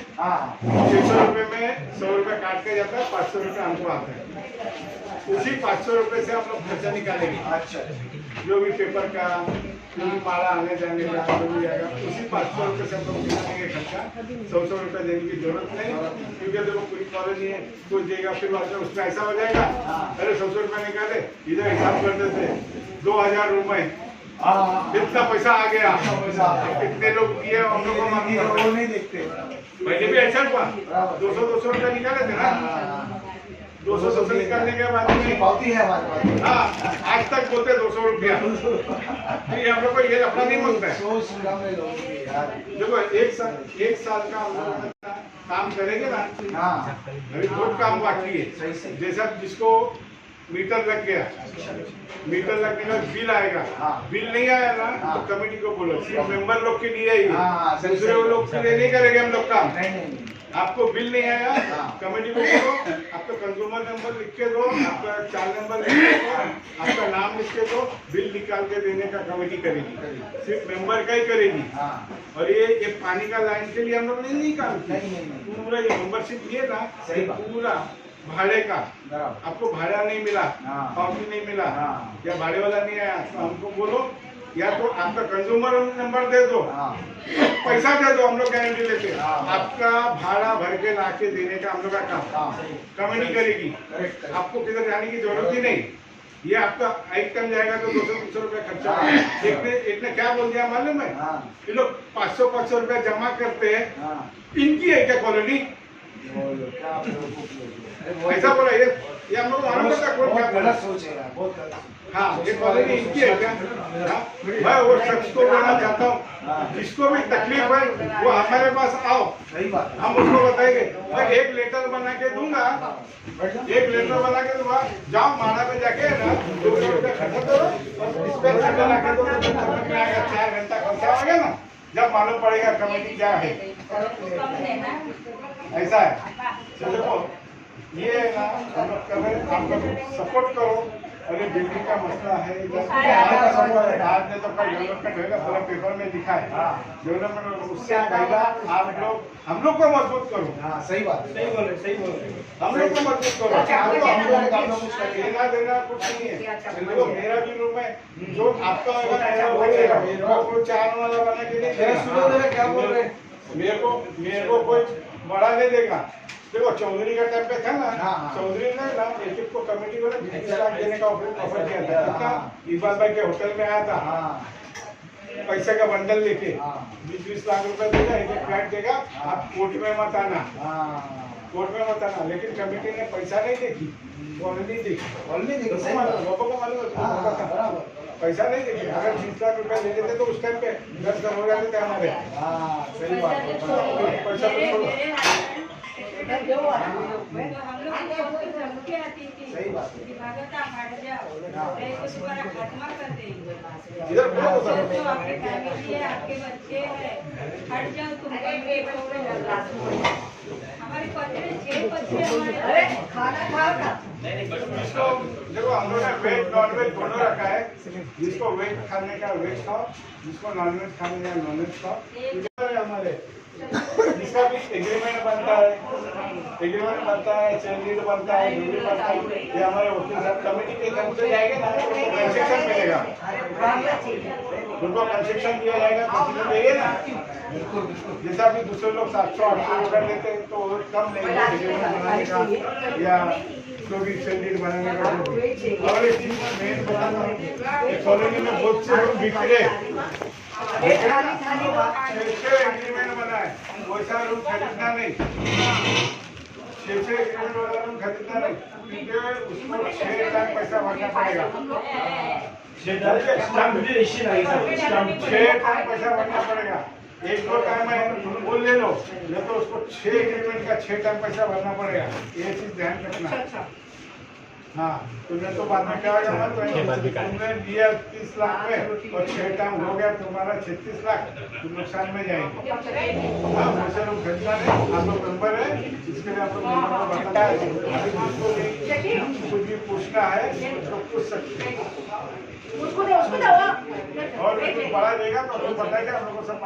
600 रुपये में 100 रुपया काट के जाता है, 500 रुपया हमको आता है। उसी 500 रुपये से हम लोग खर्चा निकालेंगे। अच्छा, जो भी पेपर का, जो भी माला आने जाने का जो भी आएगा, उसी 500 रुपये से हम लोग निकालेंगे खर्चा। 100 रुपये देने की जरूरत नहीं, क्योंकि देखो पूरी कॉलोनी है, कुछ देगा फिर बाद में उसमें ऐसा हो जाएगा। अरे 100 रुपये निकाले, इधर हिसाब कर देते 2000 रुपये, कितना पैसा आ गया, कितने लोग किए हम लोग को नहीं देखते। पहले भी ऐसा हुआ, 200 रुपये निकाले थे ना, 200 निकालने के बाद पावती है हमारे पास। हाँ, आज तक बोलते 200 रुपया। ये हम लोग को ये अपना नहीं मांगता है। देखो 1 साल का हम लोग काम करेंगे ना, अभी बहुत काम बाकी है। जैसा जिसको मीटर लग गया, मीटर लगने का बिल आएगा, बिल नहीं आया ना तो कमेटी को बोलो, सिर्फ मेंबर लोग के लिए ही, दूसरे लोग के लिए नहीं करेंगे हम लोग काम। आपको बिल नहीं आया, कमेटी को बोलो, आपका कंज्यूमर नंबर लिख के दो, आपका 4 नंबर लिख के दो, आपका नाम लिख के दो, बिल निकाल के देने का कमेटी करेगी, सिर्फ मेंबर का ही करेगी। और ये पानी का लाइन के लिए हम लोग नहीं काम किया, पूरा ये मेंबरशिप लिए ना पूरा भाड़े का, आपको भाड़ा नहीं मिला, पावती नहीं मिला, या भाड़े वाला नहीं आया तो हमको बोलो, या तो आपका कंज्यूमर नंबर दे दो, पैसा दे दो, हम लोग गारंटी लेते। आपका भाड़ा भर के ला के देने का हम लोग का काम कमेटी करेगी, आपको किधर जाने की जरूरत ही नहीं। ये आपका एक टन जाएगा तो 200 रुपया खर्चा। एक ने क्या बोल दिया मालूम है, ये लोग 500 रुपया जमा करते हैं, इनकी है क्या कॉलोनी, ऐसा बोला। ये हम लोग मालूम है कौन क्या बोला, सोच है बहुत गलत। हाँ ये कॉलोनी इनकी है क्या। मैं वो शख्स को बोलना चाहता हूँ, जिसको भी तकलीफ है वो हमारे पास आओ, सही बात, हम उसको बताएंगे। मैं एक लेटर बना के दूंगा, एक लेटर बना के दूंगा, जाओ माला पे जाके ना 200 रुपया खर्चा करो, इस पे खर्चा के दो, समझ में आएगा। 4 घंटा खर्चा हो गया ना, जब मालूम पड़ेगा कमेटी क्या है। ऐसा है, तो देखो ये ना हम लोग कर रहे हैं, आप लोग सपोर्ट करो। और ये बिल्डिंग का मसला है, आज ने तो डेवलपमेंट होगा, पूरा पेपर में लिखा है डेवलपमेंट, उससे पहला आप लोग हम लोग को मजबूत करो। सही बात, सही बोले, सही बोले, हम लोग को मजबूत करो। लेना देना कुछ नहीं है। देखो मेरा भी रूम है, जो आपका वो 4 वाला बना के नहीं, क्या बोल रहे, मेरे को कोई बड़ा नहीं देगा। देखो चौधरी का टाइम पे था ना, चौधरी ने ना एक को कमेटी को 20 लाख देने का ऑफर किया था। कितना इकबाल भाई के होटल में आया था, पैसे का बंडल लेके 20 लाख रुपए देगा, एक फ्लैट देगा, आप कोर्ट में मत आना, कोर्ट में मत आना। लेकिन कमेटी ने पैसा नहीं देखी, वो नहीं देखी, बोलने देखो, लोगों को मालूम है। पैसा नहीं देंगे। अगर 20 लाख रुपया ले लेते तो उस टाइम पे 10 करोड़ हो जाते थे हमारे। हाँ सही बात है, पैसा तो छोड़ो। सही बात है। इधर बोलो तो सर। आपके बच्चे हैं, हट जाओ तुम। हमारे बच्चे 6 बच्चे हमारे। खाना खाओ ना। इसको देखो हम लोग ने वेज नॉन वेज दोनों रखा है। जिसको वेज खाने का वेज खाओ, जिसको नॉन वेज खाने का नॉन वेज खाओ। हमारे जिसका भी एग्रीमेंट बनता है, चेन लीड बनता है, जो भी बनता है, ये हमारे वकील साहब कमेटी के तरफ से जाएगा ना, कंसेक्शन मिलेगा, उनको कंसेक्शन दिया जाएगा, कंसेक्शन देंगे ना। जैसा भी दूसरे लोग 700-800 रुपये लेते हैं तो वो कम लेंगे एग्रीमेंट बनाने का या जो भी चेन लीड बनाने का। और एक चीज मेन बताना, कॉलोनी में बहुत से लोग बिखरे एग्रीमेंट बना है, वैसा रूम खरीदना नहीं, 6 एग्रीमेंट वाला रूम खरीदना नहीं, क्योंकि उसको 6 टाइम पैसा भरना पड़ेगा। 6 टाइम पैसा भरना पड़ेगा। 1-2 टाइम है वो ले लो, नहीं तो उसको 6 एग्रीमेंट का 6 टाइम पैसा भरना पड़ेगा। ये चीज ध्यान रखना। हाँ तुमने तो बाद में क्या होगा, तुमने दिया 30 लाख में और 6 टाइम हो गया तुम्हारा 36 लाख, तुम नुकसान में जाएंगे। हाँ वैसे लोग खरीदना नहीं, आप लोग मेंबर है, इसके लिए आप लोग मेंबर को बताया है, कुछ भी पूछना है तो पूछ सकते हैं। और कुछ बड़ा देगा तो हम लोग बताएगा, हम लोग को सब